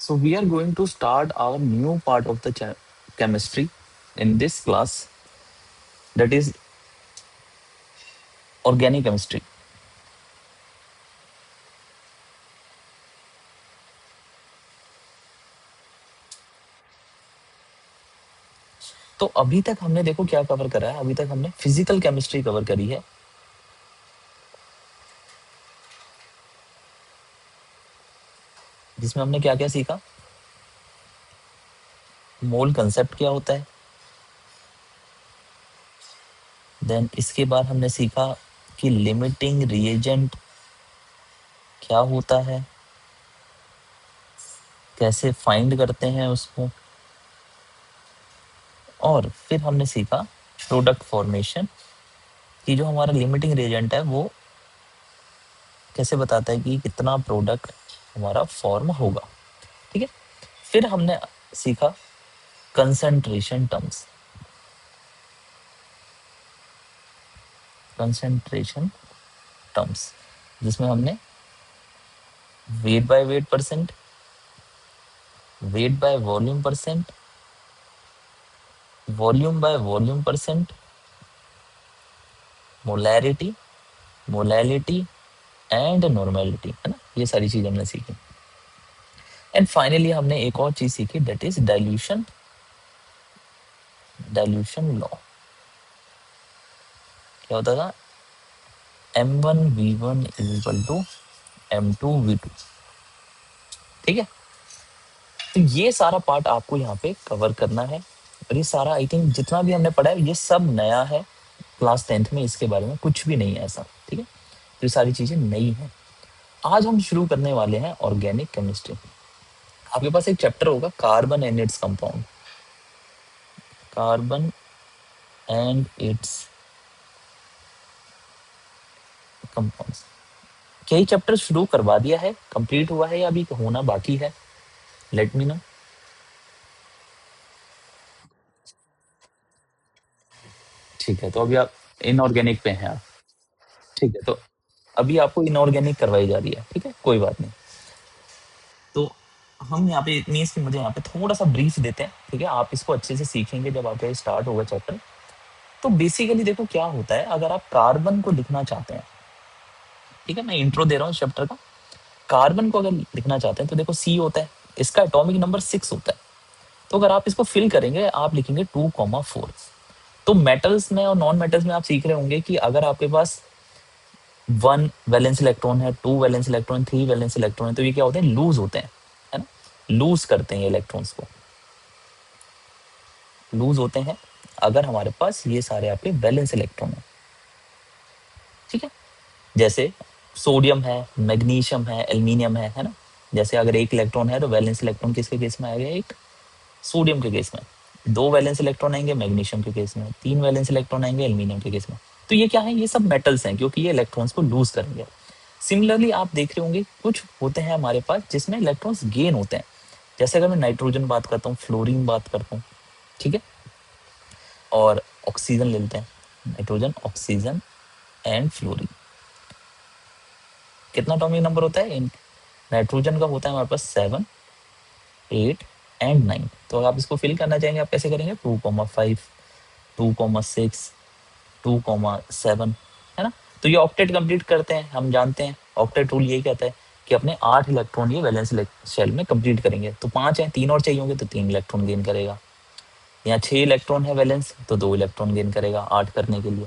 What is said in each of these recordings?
So we are going to start our new part of the chemistry in this class, that is organic chemistry. तो अभी तक हमने देखो क्या cover करा है, अभी तक हमने फिजिकल केमिस्ट्री कवर करी है, जिसमें हमने क्या क्या सीखा। मोल कंसेप्ट क्या होता है, देन इसके बाद हमने सीखा कि लिमिटिंग रिएजेंट क्या होता है, कैसे फाइंड करते हैं उसको, और फिर हमने सीखा प्रोडक्ट फॉर्मेशन कि जो हमारा लिमिटिंग रिएजेंट है वो कैसे बताता है कि कितना प्रोडक्ट हमारा फॉर्म होगा। ठीक है, फिर हमने सीखा कंसंट्रेशन टर्म्स, कंसंट्रेशन टर्म्स जिसमें हमने weight by weight percent, weight by volume percent, volume by volume percent, molarity, molality and normality, है ना, ये सारी चीज हमने सीखी। एंड फाइनली हमने एक और चीज सीखी, that is dilution, dilution law. क्या होता था, M1V1 is equal to M2V2। ठीक है, तो ये सारा पार्ट आपको यहाँ पे कवर करना है, और ये सारा आई थिंक जितना भी हमने पढ़ा है ये सब नया है। क्लास 10th में इसके बारे में कुछ भी नहीं है ऐसा। ठीक है, तो ये सारी चीजें नई हैं। आज हम शुरू करने वाले हैं ऑर्गेनिक केमिस्ट्री। आपके पास एक चैप्टर होगा carbon and its compound, carbon and it's compounds. कई चैप्टर शुरू करवा दिया है, कंप्लीट हुआ है या अभी होना बाकी है, लेट मी नो। ठीक है, तो अभी आप इनऑर्गेनिक पे हैं आप। ठीक है, तो अभी आपको इनऑर्गेनिक करवाई जा रही है। ठीक है, कोई बात नहीं। तो हम यहाँ पे मीन्स कि मुझे यहाँ पे थोड़ा सा ब्रीफ देते हैं। ठीक है, आप इसको अच्छे से सीखेंगे जब आपका स्टार्ट होगा चैप्टर। तो बेसिकली देखो क्या होता है, अगर आप कार्बन को लिखना चाहते हैं, ठीक है, मैं इंट्रो दे रहा हूँ चैप्टर का। कार्बन को अगर लिखना चाहते हैं तो देखो सी होता है, इसका एटॉमिक नंबर 6 होता है। तो अगर आप इसको फिल करेंगे आप लिखेंगे 2,4। तो मेटल्स में और नॉन मेटल्स में आप सीख रहे होंगे कि अगर आपके पास 1 वैलेंस इलेक्ट्रॉन है, 2 वैलेंस इलेक्ट्रॉन, 3 वैलेंस इलेक्ट्रॉन है, तो ये क्या होते हैं, लूज होते हैं, है ना, लूज करते हैं ये इलेक्ट्रॉन्स को, लूज होते हैं अगर हमारे पास ये सारे आपके वैलेंस इलेक्ट्रॉन है। ठीक है, जैसे सोडियम है, मैग्नीशियम है, एल्यूमिनियम है ना। जैसे अगर एक इलेक्ट्रॉन है तो वैलेंस इलेक्ट्रॉन किसके केस में आएगा, एक सोडियम के केस में। 2 वैलेंस इलेक्ट्रॉन आएंगे मैग्नीशियम के केस में, 3 वैलेंस इलेक्ट्रॉन आएंगे एल्यूमिनियम के केस में। तो ये क्या है, ये सब मेटल्स हैं क्योंकि ये इलेक्ट्रॉन्स को लूज करेंगे। सिमिलरली आप देख रहे होंगे कुछ होते हैं हमारे पास जिसमें इलेक्ट्रॉन्स गेन होते हैं। जैसे अगर मैं नाइट्रोजन बात करता हूँ, फ्लोरीन बात करता हूँ, ठीक है, और ऑक्सीजन ले लेते हैं, नाइट्रोजन, ऑक्सीजन एंड फ्लोरीन। कितना एटॉमिक नंबर होता है, नाइट्रोजन का होता है हमारे पास 7, 8 एंड 9। तो आप इसको फिल करना चाहेंगे, आप कैसे करेंगे, 2,5, 2,6, 2,7, है ना। तो ये ऑक्टेट कंप्लीट करते हैं, हम जानते हैं ऑक्टेट रूल यही कहता है कि अपने 8 इलेक्ट्रॉन ये वैलेंस शेल में कंप्लीट करेंगे। तो 5 है, 3 और चाहिए होंगे तो 3 इलेक्ट्रॉन गेन करेगा। यहाँ 6 इलेक्ट्रॉन है वैलेंस तो 2 इलेक्ट्रॉन गेन करेगा 8 करने के लिए।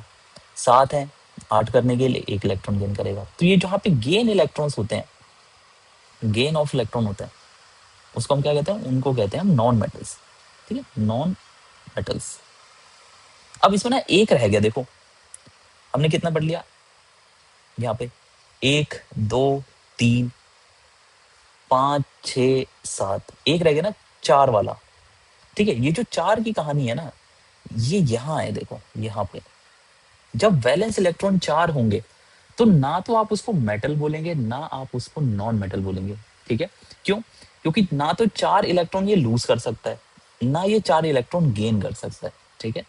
7 है, 8 करने के लिए 1 इलेक्ट्रॉन गेन करेगा। तो ये जहाँ पे गेन इलेक्ट्रॉन्स होते हैं, गेन ऑफ इलेक्ट्रॉन होता है, उसको हम क्या कहते हैं, उनको कहते हैं हम नॉन मेटल्स। ठीक है, नॉन मेटल्स। अब इसमें ना एक रह गया, देखो हमने कितना पढ़ लिया यहाँ पे, 1, 2, 3, 5, 6, 7, एक रह गया ना 4 वाला। ठीक है, ये जो 4 की कहानी है ना, ये यहाँ है, देखो यहाँ पे जब वैलेंस इलेक्ट्रॉन 4 होंगे तो ना तो आप उसको मेटल बोलेंगे ना आप उसको नॉन मेटल बोलेंगे। ठीक है, क्यों, क्योंकि ना तो 4 इलेक्ट्रॉन ये लूज कर सकता है ना ये 4 इलेक्ट्रॉन गेन कर सकता है। ठीक है,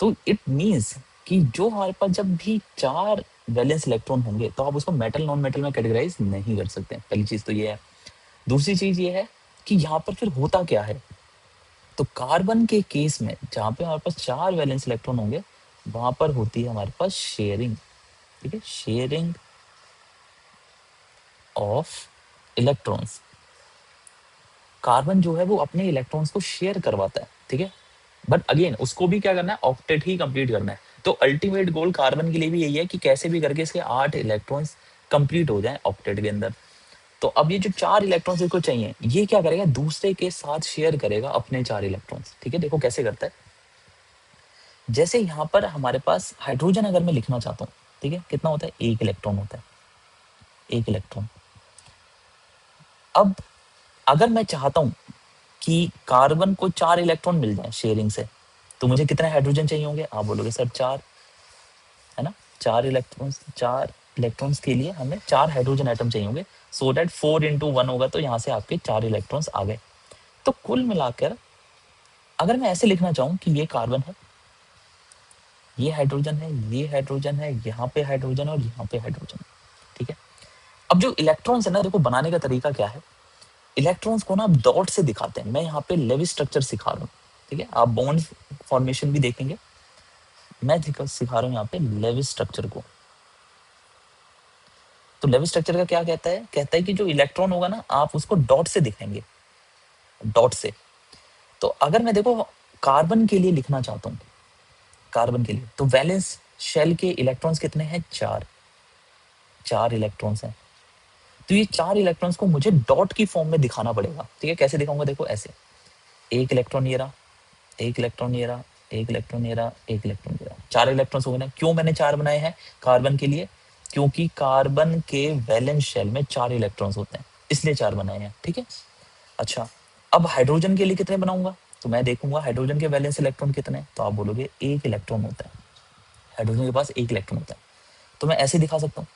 तो इट मीन्स कि जो हमारे पास जब भी 4 वैलेंस इलेक्ट्रॉन होंगे तो आप उसको मेटल नॉन मेटल में कैटेगराइज नहीं कर सकते। पहली चीज तो ये है। दूसरी चीज ये है कि यहाँ पर फिर होता क्या है। तो कार्बन के केस में जहाँ पे हमारे पास 4 वैलेंस इलेक्ट्रॉन होंगे, वहां पर होती है हमारे पास शेयरिंग, ठीक है, शेयरिंग ऑफ इलेक्ट्रॉन्स। कार्बन जो है वो अपने इलेक्ट्रॉन्स को शेयर करवाता है, ठीक है, बट अगेन उसको भी क्या करना है, ऑक्टेट ही कंप्लीट करना है। तो अल्टीमेट गोल कार्बन के लिए भी यही है कि कैसे भी करके इसके 8 इलेक्ट्रॉन्स कंप्लीट हो जाए ऑक्टेट के अंदर। तो अब ये जो 4 इलेक्ट्रॉन्स इसको चाहिए, ये क्या करेगा, दूसरे के साथ शेयर करेगा अपने 4 इलेक्ट्रॉन्स, ठीक है। देखो कैसे करता है, जैसे यहाँ पर हमारे पास हाइड्रोजन अगर मैं लिखना चाहता हूँ, ठीक है, कितना होता है, 1 इलेक्ट्रॉन होता है, 1 इलेक्ट्रॉन। अब अगर मैं चाहता हूँ कि कार्बन को 4 इलेक्ट्रॉन मिल जाए शेयरिंग से, तो मुझे कितने हाइड्रोजन चाहिए होंगे, आप बोलोगे सर 4, है ना, 4 इलेक्ट्रॉन्स के लिए हमें 4 हाइड्रोजन एटम चाहिए होंगे, सो दैट 4 × 1 होगा, तो यहाँ से आपके 4 इलेक्ट्रॉन्स आ गए। तो कुल मिलाकर अगर मैं ऐसे लिखना चाहूँ कि ये कार्बन है, ये हाइड्रोजन है, ये हाइड्रोजन है, यहाँ पे हाइड्रोजन और यहाँ पे हाइड्रोजन, ठीक है। अब जो इलेक्ट्रॉन्स है ना, देखो बनाने का तरीका क्या है, इलेक्ट्रॉन्स को ना आप डॉट से दिखाते हैं। मैं यहाँ पे लेविस स्ट्रक्चर सिखा रहा हूँ, ठीक है, आप बॉन्ड फॉर्मेशन भी देखेंगे, मैं सिखा रहा हूँ यहाँ पे लेविस स्ट्रक्चर को। तो लेविस स्ट्रक्चर का क्या कहता है कि जो इलेक्ट्रॉन होगा ना, आप उसको डॉट से दिखाएंगे, डॉट से। तो अगर मैं देखो कार्बन के लिए लिखना चाहता हूँ, कार्बन के लिए, तो वैलेंस शेल के इलेक्ट्रॉन्स कितने हैं, 4, 4 इलेक्ट्रॉन्स हैं। तो ये 4 इलेक्ट्रॉन्स को मुझे डॉट की फॉर्म में दिखाना पड़ेगा, ठीक है। कैसे दिखाऊंगा, देखो ऐसे, 1 इलेक्ट्रॉन ये रहा, 1 इलेक्ट्रॉन ये रहा, 1 इलेक्ट्रॉन ये रहा, 1 इलेक्ट्रॉन ये रहा, 4 इलेक्ट्रॉन्स हो गए ना। क्यों मैंने 4 बनाए हैं कार्बन के लिए, क्योंकि कार्बन के वैलेंस शेल में 4 इलेक्ट्रॉन्स होते हैं, इसलिए 4 बनाए हैं, ठीक है। अच्छा, अब हाइड्रोजन के लिए कितने बनाऊंगा, तो मैं देखूंगा हाइड्रोजन के वैलेंस इलेक्ट्रॉन कितने हैं, तो आप बोलोगे 1 इलेक्ट्रॉन होता है, हाइड्रोजन के पास 1 इलेक्ट्रॉन होता है। तो मैं ऐसे दिखा सकता हूँ,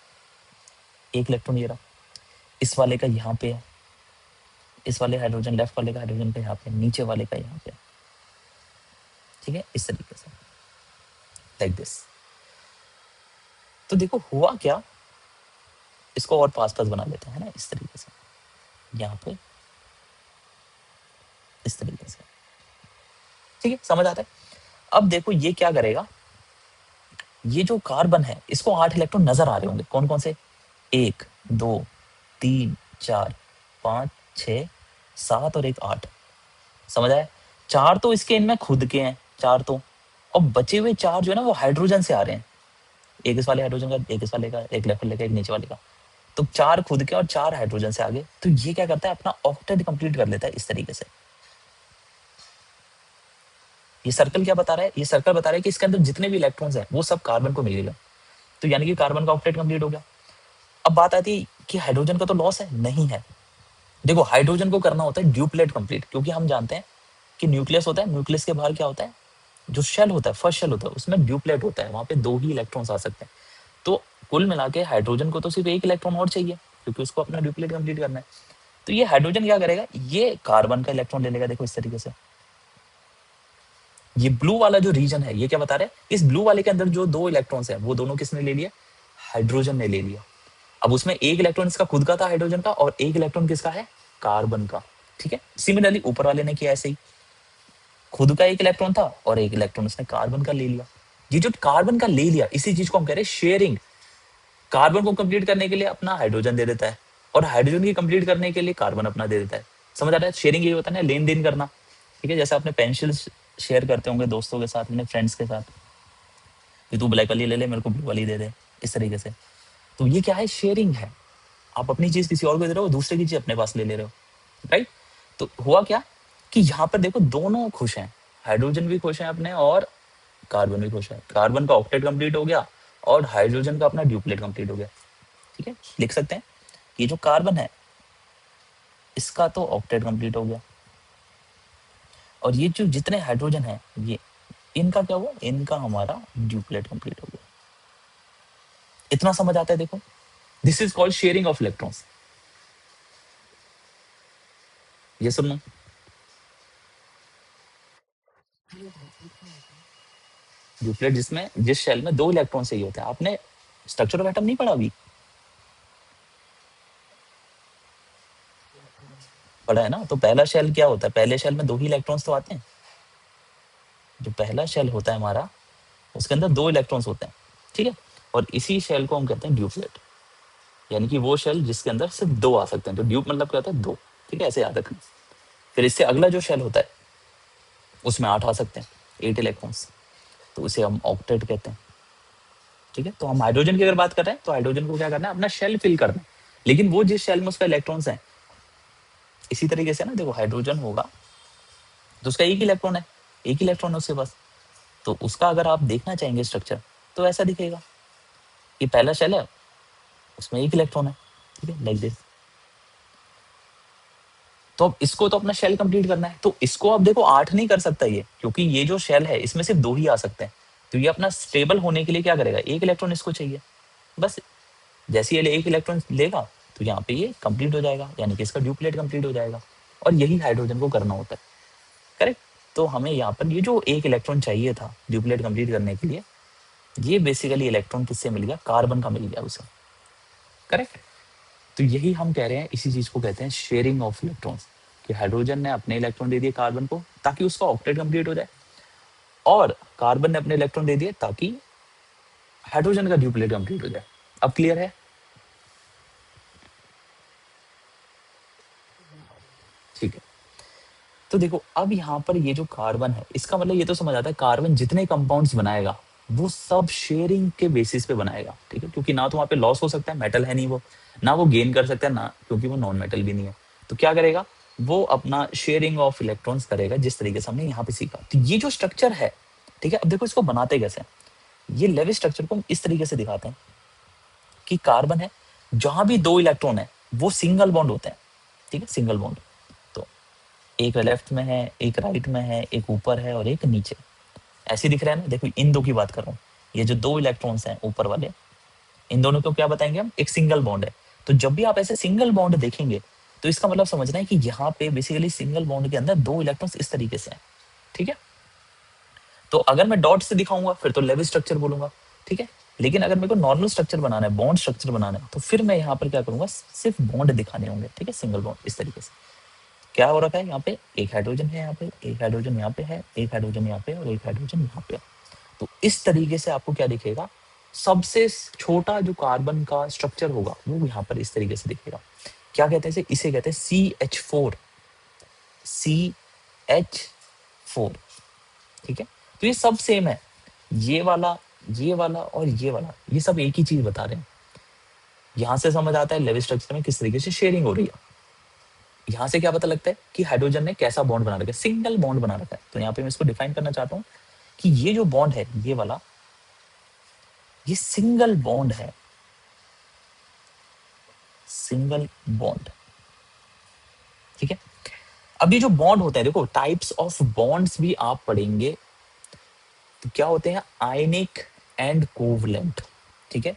1 इलेक्ट्रॉन ये रहा, इस वाले का यहाँ पे है, इस वाले हाइड्रोजन, लेफ्ट वाले का हाइड्रोजन का यहाँ पे, नीचे वाले का यहाँ पे, ठीक है, इस तरीके से, लाइक दिस। तो देखो हुआ क्या, इसको और पास पास बना लेते हैं ना, इस तरीके से, यहाँ पे इस तरीके से, ठीक है, समझ आता है। अब देखो ये क्या करेगा, ये जो कार्बन है इसको 8 इलेक्ट्रॉन नजर आ रहे होंगे, कौन कौन से, 1 2 3 4 5 6 7 और एक 8, समझ आया। 4 तो इसके इनमें खुद के हैं, 4 तो, और बचे हुए 4 जो है ना वो हाइड्रोजन से आ रहे हैं, एक इस वाले हाइड्रोजन का, एक इस वाले का, एक लेफ्ट वाले का, एक नीचे वाले का। तो 4 खुद के और 4 हाइड्रोजन से आगे। तो ये क्या करता है, अपना ऑक्टेट कंप्लीट कर लेता है इस तरीके से। ये सर्कल क्या बता रहा है, ये सर्कल बता रहा है कि इसके अंदर जितने भी इलेक्ट्रॉन्स हैं वो सब कार्बन को मिलेगा। तो यानी कि कार्बन का ऑक्टेट कंप्लीट हो गया। अब बात आती है कि हाइड्रोजन का तो लॉस है, नहीं है। देखो हाइड्रोजन को करना होता है ड्यूप्लेट कंप्लीट, क्योंकि हम जानते हैं कि न्यूक्लियस होता है, न्यूक्लियस के बाहर क्या होता है, जो शेल होता है, फर्स्ट शेल होता है, उसमें ड्यूप्लेट होता है, वहां पे 2 ही इलेक्ट्रॉन्स आ सकते हैं। तो कुल मिला के हाइड्रोजन को तो सिर्फ 1 इलेक्ट्रॉन और चाहिए, क्योंकि उसको अपना ड्यूप्लेट कंप्लीट करना है। तो ये हाइड्रोजन क्या करेगा, ये कार्बन का इलेक्ट्रॉन ले लेगा, देखो इस तरीके से। ये ब्लू वाला जो रीजन है, ये क्या बता रहा है, इस ब्लू वाले के अंदर जो 2 इलेक्ट्रॉन्स है वो दोनों किसने ले लिया, हाइड्रोजन ने ले लिया। अब उसमें 1 इलेक्ट्रॉन इसका खुद का था हाइड्रोजन का, और 1 इलेक्ट्रॉन किसका है, कार्बन का, ठीक है। सिमिलरली ऊपर वाले ने किया ऐसे ही, खुद का 1 इलेक्ट्रॉन था और 1 इलेक्ट्रॉन उसने कार्बन का ले लिया। ये जो कार्बन का ले लिया, इसी चीज को हम कह रहे हैं शेयरिंग। कार्बन को कंप्लीट करने के लिए अपना हाइड्रोजन दे देता है, और हाइड्रोजन की कंप्लीट करने के लिए कार्बन अपना दे देता है। समझ आ रहा है, शेयरिंग ये होता है ना, लेन देन करना, ठीक है। जैसे आपने पेंसिल शेयर करते होंगे दोस्तों के साथ, अपने फ्रेंड्स के साथ, कि तू ब्लैक वाली ले ले, मेरे को ब्लू वाली दे दे, इस तरीके से। तो ये क्या है, शेयरिंग है। आप अपनी चीज किसी और को दे रहे हो, दूसरे की चीज अपने पास ले ले रहे हो, राइट। तो हुआ क्या कि यहाँ पर देखो दोनों खुश हैं, हाइड्रोजन भी खुश है अपने और कार्बन भी खुश है। कार्बन का ऑक्टेट कंप्लीट हो गया और हाइड्रोजन का अपना ड्यूप्लेट कंप्लीट हो गया, ठीक है। लिख सकते हैं ये जो कार्बन है इसका तो ऑक्टेट कंप्लीट हो गया, और ये जो जितने हाइड्रोजन है ये, इनका क्या हुआ, इनका हमारा ड्यूप्लेट कंप्लीट हो गया। इतना समझ आता है, देखो this is called sharing of electrons. ये सुनो, ड्यूप्लेट जिसमें, जिस शेल में 2 इलेक्ट्रॉन चाहिए होते हैं। आपने स्ट्रक्चर ऑफ एटम नहीं पढ़ा अभी, पढ़ा है ना। तो पहला शेल क्या होता है, पहले शेल में 2 ही इलेक्ट्रॉन्स तो आते हैं। जो पहला शेल होता है हमारा, उसके अंदर 2 इलेक्ट्रॉन्स होते हैं, ठीक है। और इसी शेल को हम कहते हैं ड्यूपलेट, यानी कि वो शेल जिसके अंदर सिर्फ 2 आ सकते हैं। तो ड्यूप मतलब क्या होता है, 2, ठीक है, ऐसे याद रखना। फिर इससे अगला जो शेल होता है उसमें 8 आ सकते हैं, 8 इलेक्ट्रॉन्स, तो उसे हम ऑक्टेट कहते हैं, ठीक है। तो हम हाइड्रोजन की अगर बात कर रहे हैं तो हाइड्रोजन को क्या करना है, अपना शेल फिल करना है, लेकिन वो जिस शेल में उसका इलेक्ट्रॉन्स है, इसी तरीके से ना देखो, हाइड्रोजन होगा तो उसका एक इलेक्ट्रॉन है, एक इलेक्ट्रॉन है उसके पास, तो उसका अगर आप देखना चाहेंगे स्ट्रक्चर तो ऐसा दिखेगा। ये पहला शेल है, उसमें एक इलेक्ट्रॉन है, ठीक है, लाइक दिस। तो अब इसको तो अपना शेल कंप्लीट करना है, तो इसको अब देखो 8 नहीं कर सकता ये, क्योंकि ये जो शेल है इसमें सिर्फ 2 ही आ सकते हैं। तो ये अपना स्टेबल होने के लिए क्या करेगा, एक इलेक्ट्रॉन इसको चाहिए बस। जैसे ये एक इलेक्ट्रॉन लेगा तो यहाँ पे ये कंप्लीट हो जाएगा, यानी कि इसका ड्यूप्लेट कंप्लीट हो जाएगा। और यही हाइड्रोजन को करना होता है, करेक्ट। तो हमें यहाँ पर ये जो एक इलेक्ट्रॉन चाहिए था ड्यूप्लेट कंप्लीट करने के लिए, ये बेसिकली इलेक्ट्रॉन किससे मिल गया, कार्बन का मिल गया उसे, करेक्ट। तो यही हम कह रहे हैं, इसी चीज को कहते हैं शेयरिंग ऑफ इलेक्ट्रॉन्स, कि हाइड्रोजन ने अपने इलेक्ट्रॉन दे दिए कार्बन को ताकि उसका ऑक्टेट कंप्लीट हो जाए, और कार्बन ने अपने इलेक्ट्रॉन दे दिए ताकि हाइड्रोजन का ड्यूप्लेट कंप्लीट हो जाए। अब क्लियर है, ठीक है। तो देखो अब यहाँ पर ये जो कार्बन है, इसका मतलब ये तो समझ आता है कार्बन जितने कंपाउंड्स बनाएगा वो सब शेयरिंग के बेसिस पे बनाएगा, ठीक है, क्योंकि ना तो वहां पे लॉस हो सकता है, मेटल है नहीं वो, ना वो गेन कर सकता है, ना क्योंकि वो नॉन मेटल भी नहीं है। तो क्या करेगा, वो अपना शेयरिंग ऑफ इलेक्ट्रॉन्स करेगा, जिस तरीके से हमने यहाँ पे सीखा। तो ये जो स्ट्रक्चर है, ठीक है, अब देखो इसको बनाते कैसे हैं। ये लेविस स्ट्रक्चर को हम इस तरीके से दिखाते हैं कि कार्बन है, जहां भी 2 इलेक्ट्रॉन है वो सिंगल बॉन्ड होते हैं, ठीक है, सिंगल बॉन्ड। तो एक लेफ्ट में है, एक राइट में है, एक ऊपर है और एक नीचे, ऐसे दिख रहा है ना। देखो इन 2 की बात कर रहा हूँ, ये जो 2 इलेक्ट्रॉन्स हैं ऊपर वाले, इन दोनों को क्या बताएंगे हम, एक सिंगल बॉन्ड है। तो जब भी आप ऐसे सिंगल बॉन्ड देखेंगे तो इसका मतलब समझना है कि यहाँ पे बेसिकली सिंगल बॉन्ड के अंदर 2 इलेक्ट्रॉन्स इस तरीके से हैं, ठीक है। तो अगर मैं डॉट से दिखाऊंगा फिर तो लेविस स्ट्रक्चर बोलूंगा, ठीक है। लेकिन अगर मेरे को नॉर्मल स्ट्रक्चर बनाना है, बॉन्ड स्ट्रक्चर बनाना है, तो फिर मैं यहाँ पर क्या करूंगा, सिर्फ बॉन्ड दिखाने होंगे, ठीक है, सिंगल बॉन्ड इस तरीके से। क्या हो रखा है यहाँ पे, एक हाइड्रोजन है यहाँ पे, एक हाइड्रोजन यहाँ पे है, एक हाइड्रोजन यहाँ पे और एक हाइड्रोजन यहाँ पे। तो इस तरीके से आपको क्या दिखेगा, सबसे छोटा जो कार्बन का स्ट्रक्चर होगा वो यहाँ पर इस तरीके से दिखेगा। क्या कहते हैं इसे, इसे कहते हैं CH4, CH4, ठीक है। तो ये सब सेम है, ये वाला, ये वाला और ये वाला, ये सब एक ही चीज बता रहे हैं। यहां से समझ आता है लेविस स्ट्रक्चर में किस तरीके से शेयरिंग हो रही है। यहाँ से क्या पता लगता है कि हाइड्रोजन ने कैसा बॉन्ड बना रखा है, सिंगल बॉन्ड बना रखा है। तो यहाँ पे मैं इसको डिफाइन करना चाहता हूँ कि ये जो बॉन्ड है, ये वाला, ये सिंगल बॉन्ड है, सिंगल बॉन्ड, ठीक है। अब ये जो बॉन्ड होते हैं, देखो टाइप्स ऑफ बॉन्ड्स भी आप पढ़ेंगे, तो क्या होते हैं, आयनिक एंड कोवलेंट, ठीक है।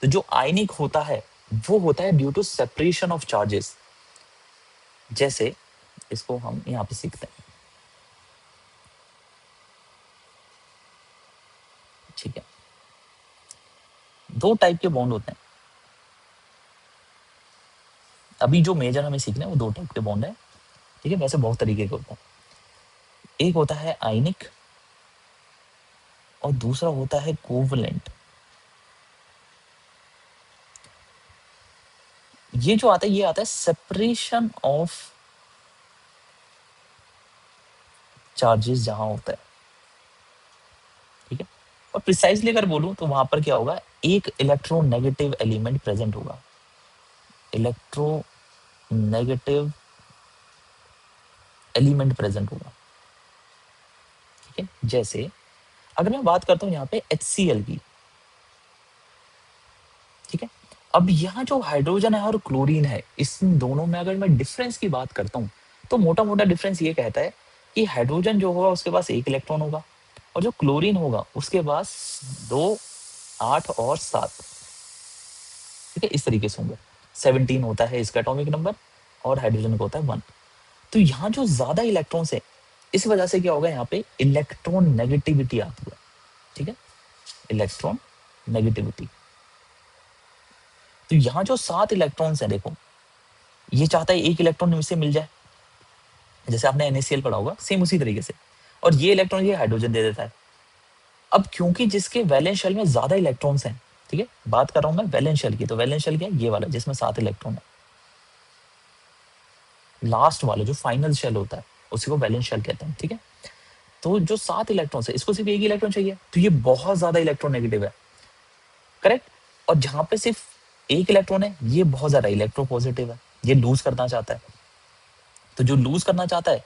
तो जो आयनिक होता है वो होता है due to separation of charges, जैसे इसको हम यहाँ पे सीखते हैं, ठीक है। 2 टाइप के बॉन्ड होते हैं, अभी जो मेजर हमें सीखना है वो 2 टाइप के बॉन्ड है, ठीक है। वैसे बहुत तरीके के होते हैं, एक होता है आयनिक और दूसरा होता है कोवलेंट। ये जो आता है, ये आता है सेपरेशन ऑफ चार्जेस जहां होता है, ठीक है। और प्रिसाइजली अगर बोलूं तो वहां पर क्या होगा, एक इलेक्ट्रोनेगेटिव एलिमेंट प्रेजेंट होगा, इलेक्ट्रोनेगेटिव एलिमेंट प्रेजेंट होगा, ठीक है। जैसे अगर मैं बात करता हूं यहाँ पे HCl की, ठीक है। अब यहाँ जो हाइड्रोजन है और क्लोरीन है, इस दोनों में अगर मैं डिफरेंस की बात करता हूँ तो मोटा मोटा डिफरेंस ये कहता है कि हाइड्रोजन जो होगा उसके पास एक इलेक्ट्रॉन होगा, और जो क्लोरीन होगा उसके पास 2, 8 और 7, ठीक है, इस तरीके से होंगे। 17 होता है इसका एटॉमिक नंबर और हाइड्रोजन का होता है 1। तो यहाँ जो ज्यादा इलेक्ट्रॉन्स है, इस वजह से क्या होगा, यहाँ पे इलेक्ट्रॉन नेगेटिविटी आती है, ठीक है, इलेक्ट्रॉन नेगेटिविटी। तो यहाँ जो 7 इलेक्ट्रॉन्स है, देखो ये चाहता है एक इलेक्ट्रॉन इसे मिल जाए, जैसे आपने NaCl पढ़ा होगा, सेम उसी तरीके से। और ये इलेक्ट्रॉन ये हाइड्रोजन दे देता है। अब क्योंकि जिसके वैलेंस शेल में ज्यादा इलेक्ट्रॉन्स हैं, ठीक है, बात कर रहा हूं मैं वैलेंस शेल की, तो वैलेंस शेल क्या है, ये वाला जिसमें 7 इलेक्ट्रॉन है, लास्ट वाला जो फाइनल शेल होता है उसी को वैलेंस शेल कहते हैं, ठीक है। तो जो 7 इलेक्ट्रॉन्स है, इसको सिर्फ एक ही इलेक्ट्रॉन चाहिए, तो ये बहुत ज्यादा इलेक्ट्रॉन नेगेटिव है, करेक्ट। और जहां पे सिर्फ एक इलेक्ट्रॉन है, ये बहुत ज्यादा इलेक्ट्रो पॉजिटिव है, ये लूज करना चाहता है। तो जो लूज करना चाहता है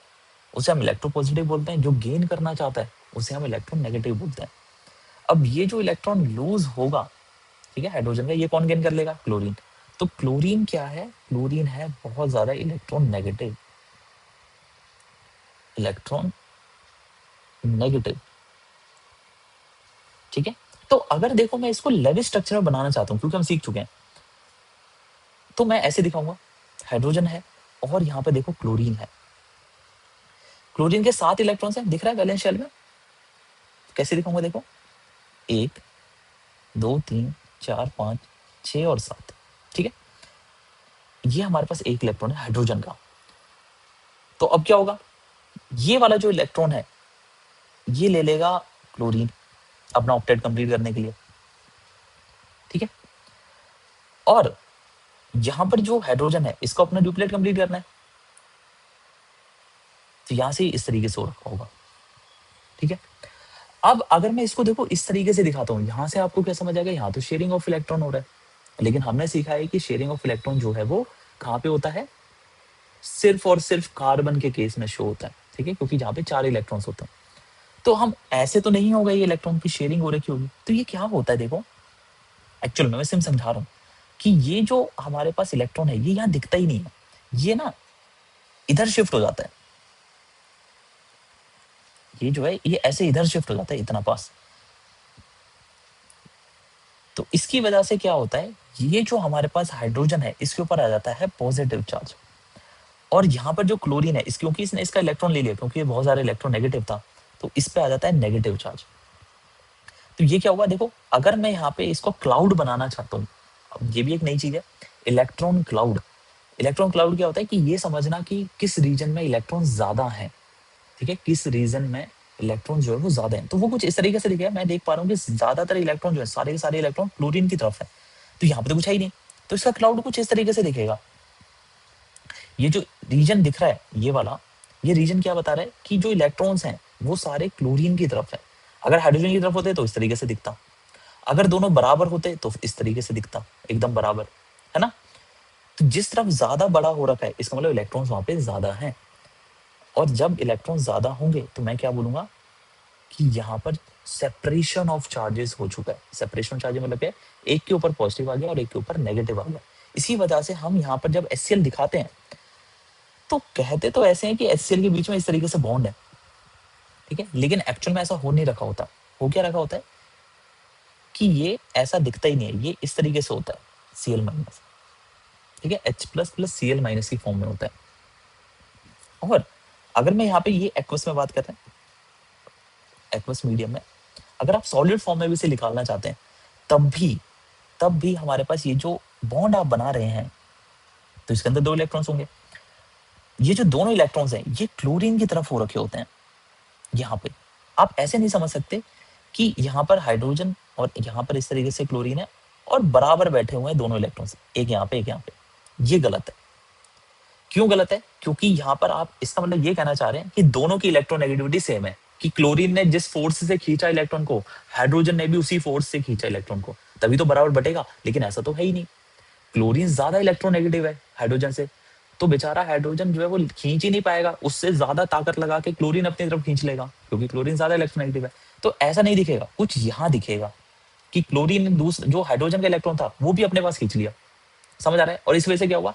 उसे हम इलेक्ट्रो पॉजिटिव बोलते हैं, जो गेन करना चाहता है उसे हम इलेक्ट्रॉन नेगेटिव बोलते हैं। अब ये जो इलेक्ट्रॉन लूज होगा, ठीक है, हाइड्रोजन का, ये कौन गेन कर लेगा, क्लोरीन। तो क्लोरीन क्या है, क्लोरीन है बहुत ज्यादा इलेक्ट्रॉन नेगेटिव, इलेक्ट्रॉन नेगेटिव, ठीक है। तो अगर देखो मैं इसको लेविस स्ट्रक्चर में बनाना चाहता हूं, क्योंकि हम सीख चुके हैं, तो मैं ऐसे दिखाऊंगा, हाइड्रोजन है और यहाँ पे देखो क्लोरीन है, क्लोरीन के 7 इलेक्ट्रॉन्स हैं, दिख रहा है वैलेंस शेल में। कैसे दिखाऊंगा, देखो 1 2 3 4 5 6 और 7, ठीक है। ये हमारे पास एक इलेक्ट्रॉन है हाइड्रोजन का। तो अब क्या होगा, ये वाला जो इलेक्ट्रॉन है ये ले लेगा क्लोरीन अपना ऑक्टेट कंप्लीट करने के लिए, ठीक है। और यहां पर जो हाइड्रोजन है इसको अपना ड्यूप्लेट कंप्लीट करना है, तो यहां से इस तरीके से हो रखा होगा, ठीक है। अब अगर मैं इसको देखो इस तरीके से दिखाता हूँ, यहां से आपको क्या समझ आएगा, यहाँ तो शेयरिंग ऑफ इलेक्ट्रॉन हो रहा है, लेकिन हमने सीखा है कि शेयरिंग ऑफ इलेक्ट्रॉन जो है वो कहाँ पे होता है, सिर्फ और सिर्फ कार्बन के केस में शो होता है, ठीक है, क्योंकि जहाँ पे 4 इलेक्ट्रॉन्स होते हैं। तो हम ऐसे तो नहीं होगा ये इलेक्ट्रॉन की शेयरिंग हो रखी होगी, तो ये क्या होता है, देखो एक्चुअल में मैं सिर्फ समझा रहा हूँ कि ये जो हमारे पास इलेक्ट्रॉन है ये यहाँ दिखता ही नहीं है, ये ना इधर शिफ्ट हो जाता है, ये जो है ये ऐसे इधर शिफ्ट हो जाता है इतना पास। तो इसकी वजह से क्या होता है, ये जो हमारे पास हाइड्रोजन है इसके ऊपर आ जाता है पॉजिटिव चार्ज, और यहाँ पर जो क्लोरीन है इस क्योंकि इसने इसका इलेक्ट्रॉन ले लिया, क्योंकि ये बहुत सारे इलेक्ट्रॉन नेगेटिव था, तो इस पे आ जाता है नेगेटिव चार्ज। तो ये क्या हुआ, देखो अगर मैं यहाँ पे इसको क्लाउड बनाना चाहता हूँ, अब ये भी एक नई चीज है, इलेक्ट्रॉन क्लाउड। इलेक्ट्रॉन क्लाउड क्या होता है कि ये समझना कि किस रीजन में इलेक्ट्रॉन ज्यादा है, ठीक है, किस रीजन में इलेक्ट्रॉन जो है वो ज्यादा है। तो वो कुछ इस तरीके से दिखेगा, मैं देख पा रहा हूँ कि ज्यादातर इलेक्ट्रॉन जो है सारे के सारे इलेक्ट्रॉन क्लोरीन की तरफ है, तो यहाँ पे तो कुछ है ही नहीं, तो इसका क्लाउड कुछ इस तरीके से दिखेगा। ये जो रीजन दिख रहा है ये वाला, ये रीजन क्या बता रहा है कि जो इलेक्ट्रॉन्स हैं वो सारे क्लोरीन की तरफ है। अगर हाइड्रोजन की तरफ होते तो इस तरीके से दिखता, अगर दोनों बराबर होते तो इस तरीके से दिखता, एकदम बराबर, है ना। तो जिस तरफ ज्यादा बड़ा हो रखा है इसका मतलब इलेक्ट्रॉन्स वहां पे ज्यादा है, और जब इलेक्ट्रॉन ज्यादा होंगे तो मैं क्या बोलूंगा कि यहाँ पर सेपरेशन ऑफ चार्जेस हो चुका है। सेपरेशन चार्ज मतलब क्या है, एक के ऊपर पॉजिटिव आ गया और एक के ऊपर नेगेटिव आ गया। इसी वजह से हम यहाँ पर जब HCl दिखाते हैं तो कहते तो ऐसे हैं कि HCl के बीच में इस तरीके से बॉन्ड है, ठीक है, लेकिन एक्चुअल में ऐसा हो नहीं रखा होता। हो क्या रखा होता है कि ये ऐसा दिखता ही नहीं है, ये इस तरीके से होता है Cl-, ठीक है, H++Cl- की फॉर्म में होता है। और अगर मैं यहाँ पे ये एक्वस में बात करते हैं, एक्वस मीडियम में अगर आप सॉलिड फॉर्म में भी इसे निकालना चाहते हैं तब भी हमारे पास ये जो बॉन्ड आप बना रहे हैं तो इसके अंदर 2 इलेक्ट्रॉन्स होंगे। ये जो दोनों इलेक्ट्रॉन्स हैं ये क्लोरीन की तरफ हो रखे होते हैं। यहाँ पे आप ऐसे नहीं समझ सकते कि यहाँ पर हाइड्रोजन और यहाँ पर इस तरीके से क्लोरीन है और बराबर बैठे हुए हैं दोनों इलेक्ट्रॉन्स, एक यहाँ पे एक यहाँ पे। ये गलत है। क्यों गलत है, क्योंकि यहाँ पर आप इसका मतलब ये कहना चाह रहे हैं कि दोनों की इलेक्ट्रोनेगेटिविटी सेम है, कि क्लोरीन ने जिस फोर्स से खींचा इलेक्ट्रॉन को हाइड्रोजन ने भी उसी फोर्स से खींचा इलेक्ट्रॉन को, तभी तो बराबर बटेगा। लेकिन ऐसा तो है ही नहीं, क्लोरीन ज्यादा इलेक्ट्रोनेगेटिव है हाइड्रोजन से, तो बेचारा हाइड्रोजन जो है वो खींच ही नहीं पाएगा, उससे ज्यादा ताकत लगा के क्लोरीन अपनी तरफ खींच लेगा, क्योंकि क्लोरीन ज्यादा इलेक्ट्रोनेगेटिव है। तो ऐसा नहीं दिखेगा, कुछ यहाँ दिखेगा कि क्लोरीन ने जो हाइड्रोजन का इलेक्ट्रॉन था वो भी अपने पास खींच लिया। समझ आ रहा है। और इस वजह से क्या हुआ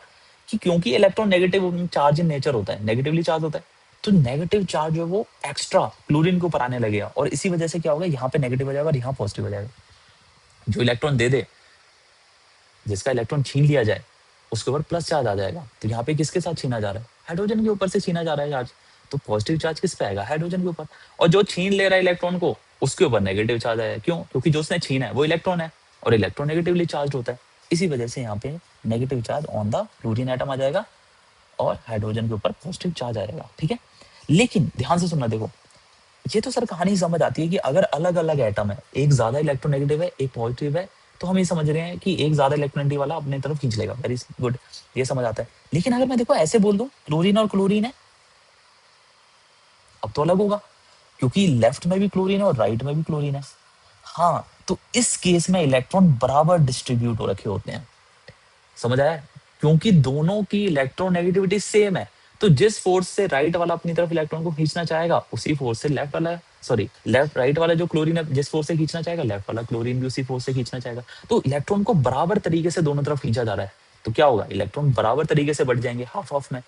कि क्योंकि electron negative charge in nature होता है, नेगेटिवली चार्ज होता है, तो नेगेटिव चार्ज जो है वो एक्स्ट्रा क्लोरीन के ऊपर आने लगेगा, और इसी वजह से क्या होगा, यहाँ पे नेगेटिव हो जाएगा और यहाँ पॉजिटिव हो जाएगा। जो इलेक्ट्रॉन दे दे, जिसका इलेक्ट्रॉन छीन लिया जाए उसके ऊपर प्लस चार्ज आ जाएगा। तो यहाँ पे किसके साथ छीना जा रहा है, हाइड्रोजन के ऊपर से छीना जा रहा है चार्ज, तो पॉजिटिव चार्ज किस पे आएगा, हाइड्रोजन के ऊपर। और जो छीन ले रहा है इलेक्ट्रॉन को उसके ऊपर नेगेटिव चार्ज आएगा। क्यों, क्योंकि जो उसने छीना है वो इलेक्ट्रॉन है और इलेक्ट्रॉन नेगेटिवली चार्ज होता है, इसी वजह से यहाँ पे negative charge on the chlorine atom आ जाएगा और हाइड्रोजन के ऊपर पॉजिटिव चार्ज आएगा, ठीक है। लेकिन ध्यान से सुनना, देखो ये तो सर कहानी समझ आती है कि अगर अलग अलग एटम है, एक ज्यादा इलेक्ट्रोनेगेटिव है एक पॉजिटिव है, तो हम ये समझ रहे हैं कि एक ज्यादा इलेक्ट्रोनेगेटिव वाला अपने तरफ खींच लेगा, वेरी गुड, ये समझ आता है। लेकिन अगर मैं देखो ऐसे बोल दूं क्लोरीन और क्लोरीन है, अब तो अलग होगा, क्योंकि लेफ्ट में भी क्लोरीन है और राइट में भी क्लोरीन है। हाँ, तो इस केस में इलेक्ट्रॉन बराबर डिस्ट्रीब्यूट हो रखे होते हैं, समझ आया, क्योंकि दोनों की इलेक्ट्रोनेगेटिविटी सेम है। तो जिस फोर्स से राइट वाला अपनी तरफ इलेक्ट्रॉन को खींचना चाहेगा, उसी फोर्स से लेफ्ट वाला, सॉरी लेफ्ट राइट वाला जो क्लोरीन है जिस फोर्स से खींचना चाहेगा, लेफ्ट वाला क्लोरीन भी उसी फोर्स से खींचना चाहेगा। तो इलेक्ट्रॉन को बराबर तरीके से दोनों तरफ खींचा जा रहा है, तो क्या होगा, इलेक्ट्रॉन बराबर तरीके से बढ़ जाएंगे हाफ हाफ में,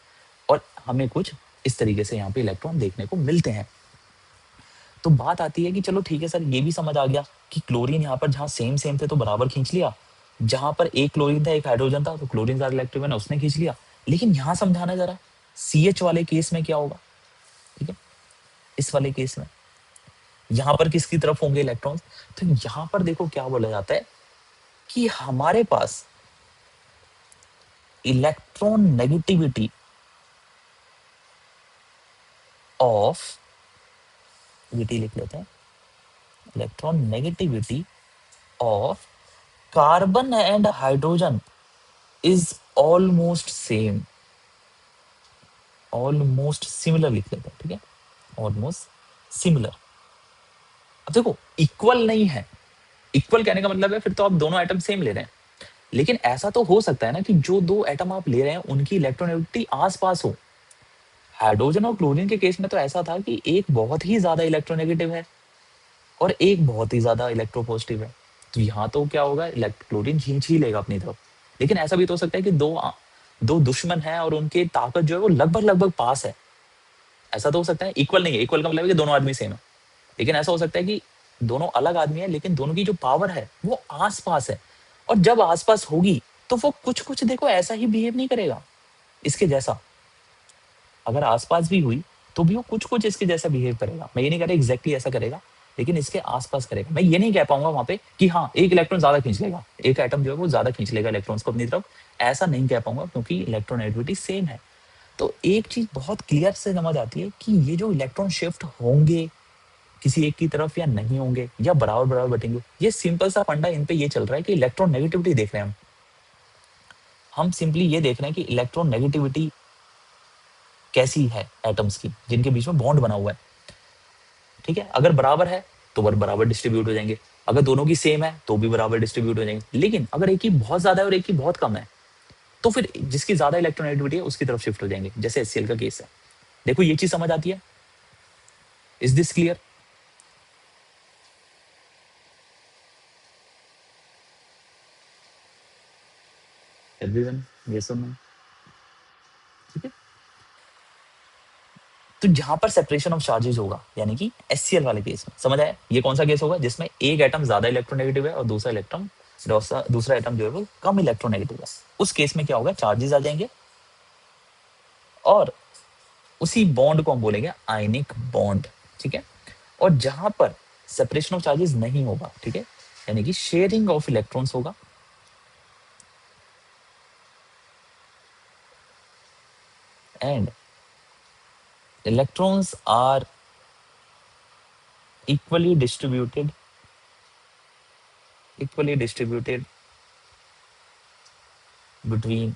और हमें कुछ इस तरीके से यहाँ पे इलेक्ट्रॉन देखने को मिलते हैं। तो बात आती है कि चलो ठीक है सर, ये भी समझ आ गया कि क्लोरीन यहाँ पर जहाँ सेम सेम थे तो बराबर खींच लिया, जहां पर एक क्लोरीन था एक हाइड्रोजन था तो क्लोरीन ज्यादा इलेक्ट्रिक है ना, उसने खींच लिया। लेकिन यहाँ समझाना जरा, सी एच वाले केस में क्या होगा, ठीक है, इस वाले केस में यहाँ पर किसकी तरफ होंगे इलेक्ट्रॉन, तो यहाँ पर देखो क्या बोला जाता है कि हमारे पास इलेक्ट्रॉन नेगेटिविटी ऑफ, वीटी लिख लेते हैं, electron negativity of carbon and hydrogen is almost same, almost similar लिख लेते हैं, ठीक है, ऑलमोस्ट सिमिलर। अब देखो इक्वल नहीं है, इक्वल कहने का मतलब है फिर तो आप दोनों एटम सेम ले रहे हैं, लेकिन ऐसा तो हो सकता है ना कि जो दो एटम आप ले रहे हैं उनकी इलेक्ट्रोनेगेटिविटी आसपास हो। हाइड्रोजन और क्लोरीन के केस में तो ऐसा था कि एक बहुत ही ज्यादा इलेक्ट्रोनेगेटिव है और एक बहुत ही ज्यादा इलेक्ट्रोपॉजिटिव है, तो यहाँ तो क्या होगा, क्लोरीन खींच ही लेगा अपनी तरफ। लेकिन ऐसा भी तो हो सकता है कि दो दो दुश्मन है और उनकी ताकत जो है वो लगभग लगभग पास है, ऐसा तो हो सकता है। इक्वल नहीं है, इक्वल का मतलब है कि दोनों आदमी सेम है, लेकिन ऐसा हो सकता है कि दोनों अलग आदमी है लेकिन दोनों की जो पावर है वो आसपास है, और जब आसपास होगी तो वो कुछ कुछ देखो ऐसा ही बिहेव नहीं करेगा इसके जैसा, अगर आसपास भी हुई तो भी वो कुछ कुछ इसके जैसा बिहेव करेगा। मैं ये नहीं कह रहा एग्जैक्टली ऐसा करेगा, लेकिन इसके आसपास करेगा। मैं ये नहीं कह पाऊंगा वहां पे कि हाँ एक इलेक्ट्रॉन ज्यादा खींच लेगा, एक एटम जो है वो ज्यादा खींच लेगा इलेक्ट्रॉन्स को अपनी तरफ, ऐसा नहीं कह पाऊंगा क्योंकि इलेक्ट्रोनेगेटिविटी सेम है। तो एक चीज बहुत क्लियर से समझ आती है कि ये जो इलेक्ट्रॉन शिफ्ट होंगे किसी एक की तरफ या नहीं होंगे या बराबर बराबर बटेंगे, ये सिंपल सा फंडा इन पे ये चल रहा है कि इलेक्ट्रॉन नेगेटिविटी देख रहे हैं हम सिंपली ये देख रहे हैं कि इलेक्ट्रॉन नेगेटिविटी कैसी है एटम्स की जिनके बीच में बॉन्ड बना हुआ है, ठीक है। अगर बराबर है तो बराबर डिस्ट्रीब्यूट हो जाएंगे, अगर दोनों की सेम है तो भी बराबर डिस्ट्रीब्यूट हो जाएंगे, लेकिन अगर एक की बहुत ज्यादा है और एक की बहुत कम है तो फिर जिसकी ज्यादा इलेक्ट्रोनेगेटिविटी है उसकी तरफ शिफ्ट हो जाएंगे, जैसे HCl का केस है। देखो ये चीज समझ आती है, is this clear? Everyone yes और नो, ठीक है। तो जहां पर सेपरेशन ऑफ चार्जेस होगा यानी कि HCl वाले केस में, समझ आया, ये कौन सा केस होगा जिसमें एक एटम ज्यादा इलेक्ट्रोनेगेटिव है और दूसरा एटम जो है वो कम इलेक्ट्रोनेगेटिव है। उस केस में क्या होगा, चार्जेस आ जाएंगे और उसी बॉन्ड को हम बोलेंगे आयनिक बॉन्ड, ठीक है। और जहां पर सेपरेशन ऑफ चार्जेस नहीं होगा, ठीक है, यानी कि शेयरिंग ऑफ इलेक्ट्रॉन्स होगा, and electrons are equally distributed between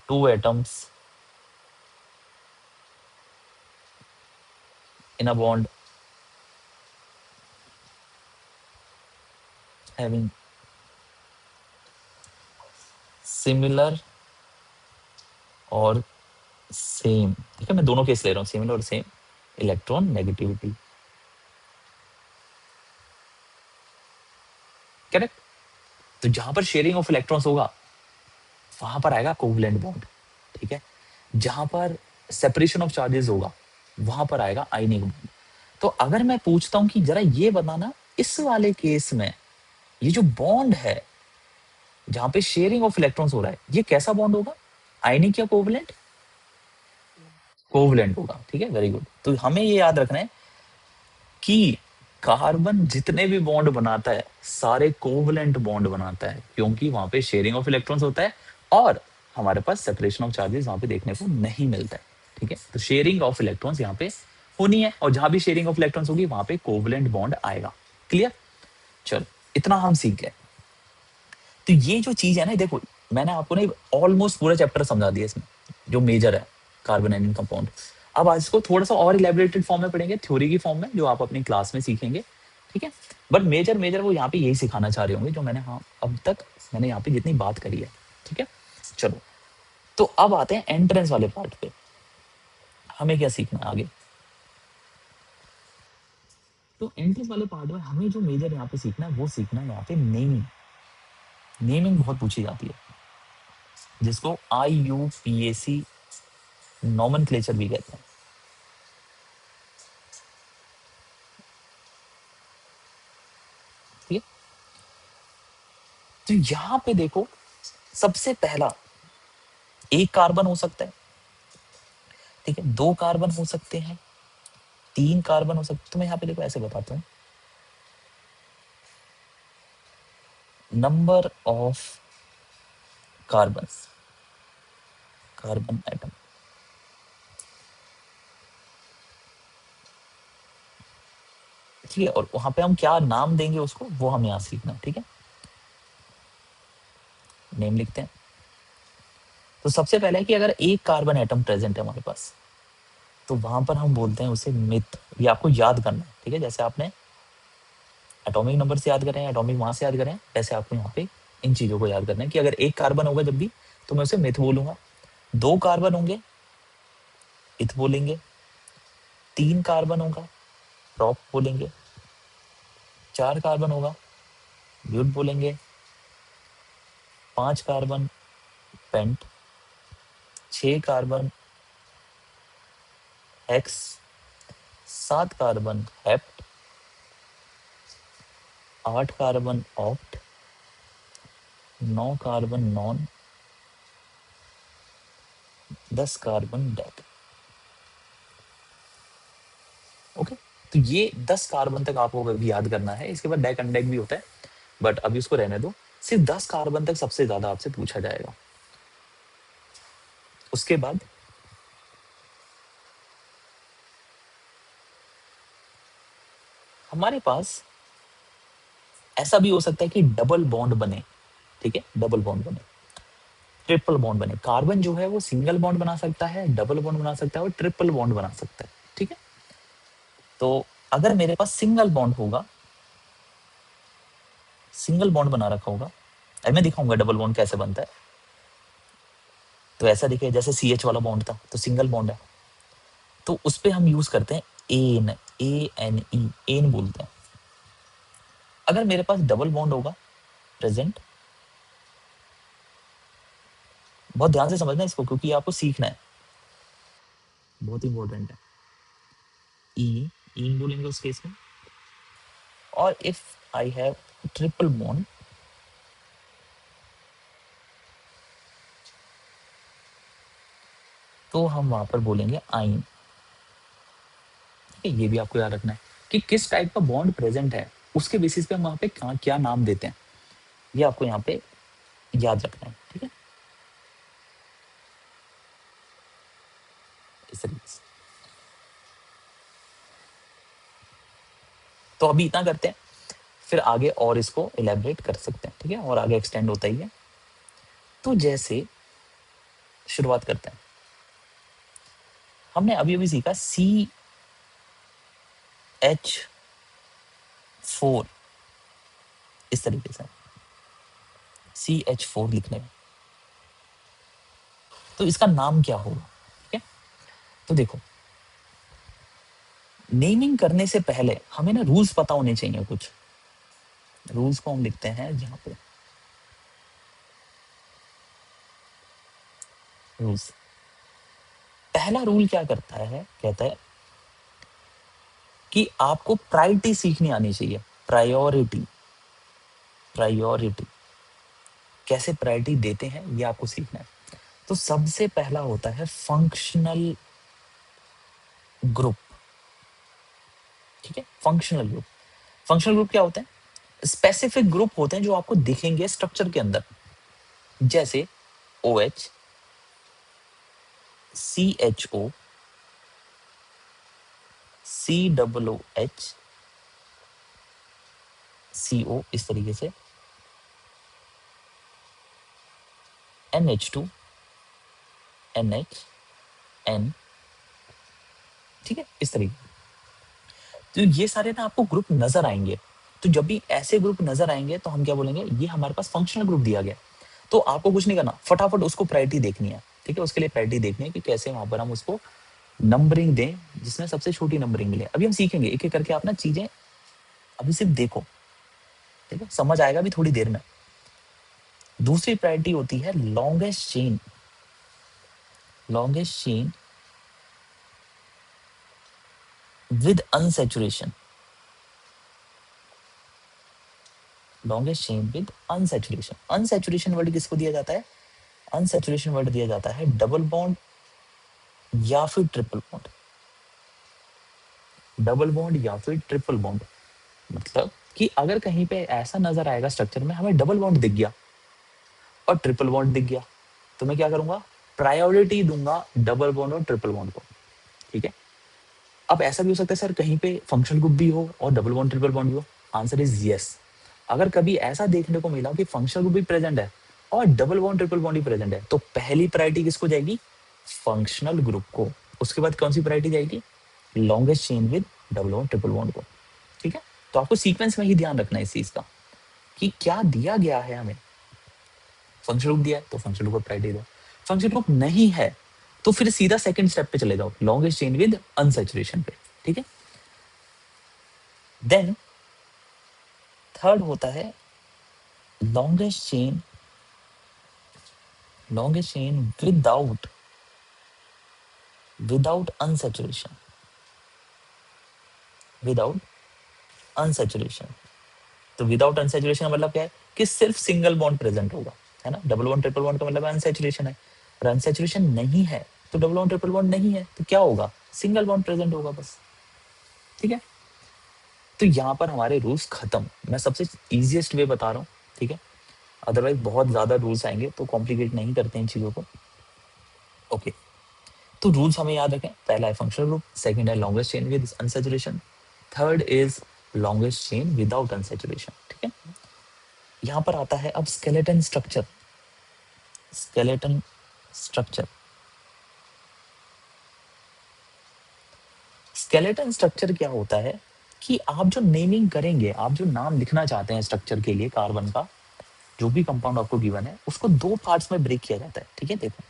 two atoms in a bond having similar और सेम, ठीक है, मैं दोनों केस ले रहा हूँ, सिमिलर और सेम इलेक्ट्रॉन नेगेटिविटी, करेक्ट। तो जहां पर शेयरिंग ऑफ इलेक्ट्रॉन्स होगा वहां पर आएगा कोवलेंट बॉन्ड, ठीक है। जहां पर सेपरेशन ऑफ चार्जेस होगा वहां पर आएगा आयनिक बॉन्ड। तो अगर मैं पूछता हूं कि जरा ये बताना इस वाले केस में ये जो बॉन्ड है जहां पे शेयरिंग ऑफ इलेक्ट्रॉन्स हो रहा है ये कैसा बॉन्ड होगा, आयनिक या कोवलेंट? कोवलेंट होगा, ठीक है, वेरी गुड। तो हमें ये याद रखना है कि कार्बन जितने भी बॉन्ड बनाता है सारे कोवलेंट बॉन्ड बनाता है, क्योंकि वहां पे शेयरिंग ऑफ इलेक्ट्रॉन्स होता है और हमारे पास सेपरेशन ऑफ चार्जेस वहां पे देखने को नहीं मिलता है। ठीक है, तो शेयरिंग ऑफ इलेक्ट्रॉन्स यहाँ पे होनी है, और जहां भी शेयरिंग ऑफ इलेक्ट्रॉन्स होगी वहां पे कोवलेंट बॉन्ड आएगा। क्लियर? चलो, इतना हम सीख गए। तो ये जो चीज है ना, देखो मैंने आपको ना ऑलमोस्ट पूरा चैप्टर समझा दिया इसमें, जो मेजर है कार्बन एनियन कंपाउंड। अब आज इसको थोड़ा सा और इलेबोरेटेड फॉर्म में पढ़ेंगे, थ्योरी की फॉर्म में, जो आप अपनी क्लास में सीखेंगे। ठीक है, बट मेजर मेजर वो यहाँ पे यही सिखाना चाह रहे होंगे जो मैंने, हाँ अब तक मैंने यहाँ पे जितनी बात करी है। ठीक है, चलो तो अब आते हैं एंट्रेंस वाले पार्ट पे। हमें क्या सीखना है आगे? तो एंट्रेंस वाले पार्ट में हमें जो मेजर यहाँ पे सीखना है वो सीखना है यहाँ पे नेमिंग। नेमिंग बहुत पूछी जाती है, जिसको IUPAC नॉमेनक्लेचर भी कहते हैं। ठीक है, तो यहां पे देखो, सबसे पहला एक कार्बन हो सकता है, ठीक है, दो कार्बन हो सकते हैं, तीन कार्बन हो सकते हैं। तो मैं यहाँ पे देखो ऐसे बताता हूँ, number of carbon, carbon atom. ठीक है, और वहां पे हम क्या नाम देंगे उसको, वो हम यहाँ सीखना। ठीक है, नेम लिखते हैं। तो सबसे पहले है कि अगर एक कार्बन एटम प्रेजेंट है हमारे पास, तो वहां पर हम बोलते हैं उसे मिथ। ये आपको याद करना है। ठीक है, जैसे आपने एटॉमिक नंबर से याद करें, एटॉमिक मास से याद करें, ऐसे आपको यहाँ पे इन चीजों को याद करना है कि अगर एक कार्बन होगा जब भी, तो मैं उसे मिथ बोलूंगा। दो कार्बन होंगे, इथ बोलेंगे। तीन कार्बन होगा, प्रॉप बोलेंगे। चार कार्बन होगा, ब्यूट बोलेंगे। पांच कार्बन, पेंट। छह कार्बन, हेक्स। सात कार्बन, हेप्ट। आठ कार्बन, ऑक्ट। नौ carbon, non. 10 carbon, dec. Okay, तो ये 10 कार्बन तक आपको अभी याद करना है। इसके बाद डेक अनडेक भी होता है, बट अभी उसको रहने दो। सिर्फ 10 कार्बन तक सबसे ज्यादा आपसे पूछा जाएगा। उसके बाद हमारे पास ऐसा भी हो सकता है कि डबल बॉन्ड बने। ठीक है, डबल बॉन्ड बने, ट्रिपल बॉन्ड बने। कार्बन जो है वो सिंगल बॉन्ड बना सकता है, डबल बॉन्ड बना सकता है और ट्रिपल बॉन्ड बना सकता है। ठीक है, तो अगर मेरे पास सिंगल बॉन्ड होगा, सिंगल बॉन्ड बना रखा होगा, अब मैं दिखाऊंगा डबल बॉन्ड कैसे बनता है। तो ऐसा दिखे जैसे CH वाला बॉन्ड था, तो सिंगल बॉन्ड है, तो उस पर हम यूज करते हैं एन, ANE, एन बोलते हैं। अगर मेरे पास डबल बॉन्ड होगा प्रेजेंट, बहुत ध्यान से समझना इसको क्योंकि आपको सीखना है, बहुत इंपॉर्टेंट है। ई, इन बोलेंगे उस केस में। और if I have triple bond, तो हम वहां पर बोलेंगे आइन। ये भी आपको याद रखना है कि किस टाइप का बॉन्ड प्रेजेंट है, उसके बेसिस पे हम वहां पे क्या नाम देते हैं, ये आपको यहाँ पे याद रखना है। ठीक है, इस तरीके से। तो अभी इतना करते हैं, फिर आगे और इसको इलेबरेट कर सकते हैं। ठीक है, और आगे एक्सटेंड होता ही है। तो जैसे शुरुआत करते हैं, हमने अभी अभी सीखा CH4, इस तरीके से CH4 लिखने में, तो इसका नाम क्या होगा? ठीक है, तो देखो नेमिंग करने से पहले हमें ना रूल्स पता होने चाहिए कुछ। रूल्स को हम लिखते हैं यहाँ पे, रूल्स। पहला रूल क्या करता है, कहता है कि आपको प्रायोरिटी सीखनी आनी चाहिए। प्रायोरिटी, प्रायोरिटी कैसे प्रायोरिटी देते हैं ये आपको सीखना है। तो सबसे पहला होता है फंक्शनल ग्रुप। ठीक है, फंक्शनल ग्रुप। फंक्शनल ग्रुप क्या होते हैं? स्पेसिफिक ग्रुप होते हैं जो आपको दिखेंगे स्ट्रक्चर के अंदर, जैसे OH, CHO, COOH, CO, इस तरीके से NH2, NH, N, ठीक है, इस तरीके। तो ये सारे ना आपको ग्रुप नजर आएंगे। तो जब भी ऐसे ग्रुप नजर आएंगे तो हम क्या बोलेंगे, ये हमारे पास फंक्शनल ग्रुप दिया गया। तो आपको कुछ नहीं करना, फटाफट उसको प्रायोरिटी देखनी है, ठीक है। उसके लिए प्रायोरिटी देखनी है कि कैसे वहां पर हम उसको नंबरिंग दें जिसमें सबसे छोटी नंबरिंग मिले। अभी हम सीखेंगे एक एक करके, आप ना चीजें अभी सिर्फ देखो, ठीक है, समझ आएगा अभी थोड़ी देर में। दूसरी प्रायोरिटी होती है longest chain, longest chain with unsaturation, longest chain with unsaturation. Unsaturation word किसको दिया जाता है? अनसैचुरेशन वर्ड दिया जाता है डबल बॉन्ड या फिर ट्रिपल बॉन्ड, डबल बॉन्ड या फिर ट्रिपल बॉन्ड। मतलब कि अगर कहीं पे ऐसा नजर आएगा स्ट्रक्चर में हमें डबल बॉन्ड दिख गया और ट्रिपल बॉन्ड दिख गया, तो मैं क्या करूंगा, प्रायोरिटी दूंगा डबल बॉन्ड और ट्रिपल बॉन्ड को, ठीक है। अब ऐसा भी हो सकता है सर कहीं पे फंक्शनल ग्रुप भी हो और डबल बॉन्ड ट्रिपल बॉन्ड भी हो। Answer is yes. अगर कभी ऐसा देखने को मिला कि फंक्शनल ग्रुप भी प्रेजेंट है और डबल बॉन्ड ट्रिपल बॉन्ड भी प्रेजेंट है, तो पहली प्रायोरिटी किसको जाएगी? फंक्शनल ग्रुप को। उसके बाद कौन सी प्रायोरिटी जाएगी? Longest chain with double bond triple bond को, ठीक है। तो आपको सीक्वेंस में ही ध्यान रखना है इस चीज का कि क्या दिया गया है हमें। फंक्शन ग्रुप दिया है तो फंक्शन ग्रुप को प्रायोरिटी दो, फंक्शन ग्रुप नहीं है तो फिर सीधा सेकंड स्टेप पे चले जाओ, लॉन्गेस्ट चेन विद अनसैचुरेशन पे, ठीक है। देन थर्ड होता है longest chain, longest chain without, without unsaturation, without unsaturation. तो विदाउट अनसैचुरेशन का मतलब क्या है कि सिर्फ सिंगल बॉन्ड प्रेजेंट होगा, है ना। डबल बॉन्ड ट्रिपल बॉन्ड का मतलब अनसैचुरेशन है, और अनसैचुरेशन नहीं है तो डबल बॉन्ड ट्रिपल बॉन्ड नहीं है तो क्या होगा, सिंगल बॉन्ड प्रेजेंट होगा बस, ठीक है। तो यहाँ पर हमारे रूल्स खत्म। मैं सबसे इजीएस्ट वे बता रहा हूँ, ठीक है। अदरवाइज बहुत ज्यादा रूल्स आएंगे तो कॉम्प्लिकेट नहीं करते इन चीजों को, ओके। तो रूल्स हमें याद रखें, पहला है फंक्शनल ग्रुप, सेकंड है longest chain with unsaturation, third is longest chain without unsaturation, ठीक है। यहाँ पर आता है अब skeleton structure, skeleton structure. Skeleton structure क्या होता है कि आप जो नेमिंग करेंगे, आप जो नाम लिखना चाहते हैं स्ट्रक्चर के लिए, कार्बन का जो भी कंपाउंड आपको गिवन है उसको दो पार्ट्स में ब्रेक किया जाता है, ठीक है। देखो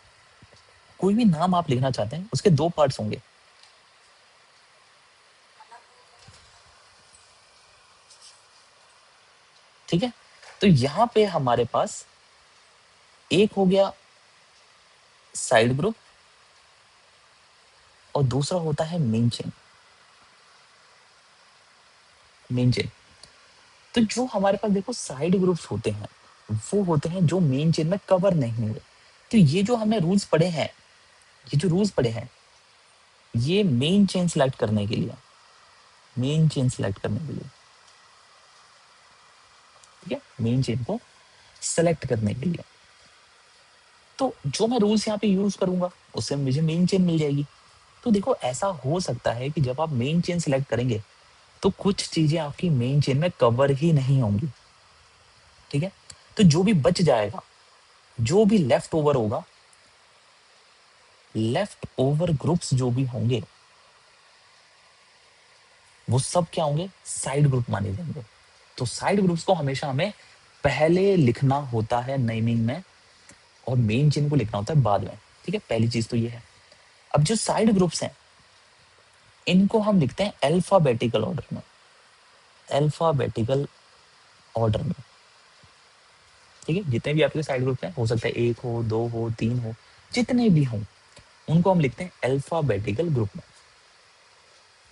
कोई भी नाम आप लिखना चाहते हैं उसके दो पार्ट्स होंगे, ठीक है। तो यहाँ पे हमारे पास एक हो गया साइड ग्रुप और दूसरा होता है मेन चेन, मेन चेन। तो जो हमारे पास देखो साइड ग्रुप्स होते हैं वो होते हैं जो मेन चेन में कवर नहीं हुए। तो ये जो हमने रूल्स पढ़े हैं, ये जो रूल्स पढ़े हैं ये मेन चेन सेलेक्ट करने के लिए, मेन चेन सेलेक्ट करने के लिए, ठीक है, मेन चेन को सेलेक्ट करने के लिए। तो जो मैं रूल्स यहाँ पे यूज करूंगा उससे मुझे मेन चेन मिल जाएगी। तो देखो ऐसा हो सकता है कि जब आप मेन चेन सेलेक्ट करेंगे तो कुछ चीजें आपकी मेन चेन में कवर ही नहीं होंगी, ठीक है। तो जो भी बच जाएगा, जो भी लेफ्ट ओवर होगा, लेफ्ट ओवर ग्रुप्स जो भी होंगे वो सब क्या होंगे, साइड ग्रुप माने जाएंगे। तो साइड ग्रुप्स को हमेशा हमें पहले लिखना होता है नेमिंग में और मेन चेन को लिखना होता है बाद में, ठीक है। पहली चीज तो ये है। अब जो साइड ग्रुप्स हैं इनको हम लिखते हैं अल्फाबेटिकल ऑर्डर में, अल्फाबेटिकल ऑर्डर में, ठीक है। जितने भी आपके साइड ग्रुप हैं, हो सकता है एक हो, दो हो, तीन हो, जितने भी हों उनको हम लिखते हैं अल्फाबेटिकल ग्रुप में।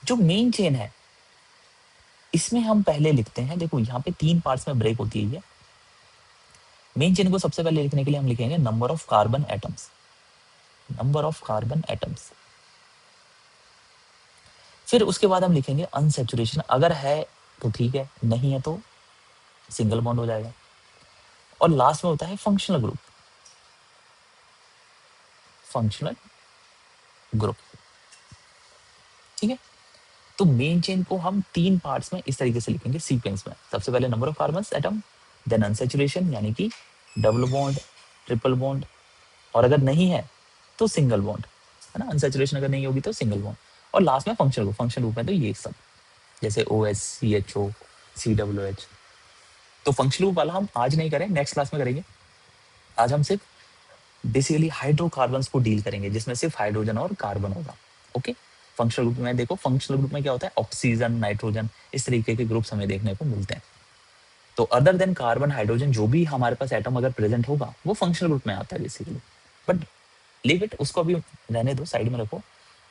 जो मेन चेन है इसमें हम पहले लिखते हैं, देखो यहाँ पे तीन पार्ट्स में ब्रेक होती है ये। मेन चेन को सबसे पहले लिखने के लिए हम लिखेंगे number of carbon atoms, number of carbon atoms. फिर उसके बाद हम लिखेंगे अनसैचुरेशन, अगर है तो ठीक है, नहीं है तो सिंगल बॉन्ड हो जाएगा। और लास्ट में होता है फंक्शनल ग्रुप, फंक्शनल ग्रुप। ठीक है, तो मेन चेन को हम 3 पार्ट्स में इस तरीके से लिखेंगे सीक्वेंस में। सबसे पहले number of carbons atom, then unsaturation यानी कि डबल बॉन्ड, ट्रिपल बॉन्ड, और अगर नहीं है तो सिंगल बॉन्ड, है ना। अनसैचुरेशन अगर नहीं होगी तो सिंगल बॉन्ड, और लास्ट में फंक्शनल ग्रुप। फंक्शनल ग्रुप में तो ये सब, जैसे OH, CHO, COOH। तो फंक्शनल ग्रुप वाला हम आज नहीं करें, नेक्स्ट क्लास में करेंगे। आज हम सिर्फ बेसिकली हाइड्रोकार्बन्स को डील करेंगे, जिसमें सिर्फ हाइड्रोजन और कार्बन होगा। ओके, फंक्शनल ग्रुप में देखो, फंक्शनल ग्रुप में क्या होता है, ऑक्सीजन, नाइट्रोजन, इस तरीके के ग्रुप्स हमें देखने को मिलते हैं। तो अदर देन कार्बन, हाइड्रोजन, जो भी हमारे पास एटम अगर प्रेजेंट होगा वो फंक्शनल ग्रुप में आता है बेसिकली। बट लीव इट, उसको अभी रहने दो, साइड में रखो।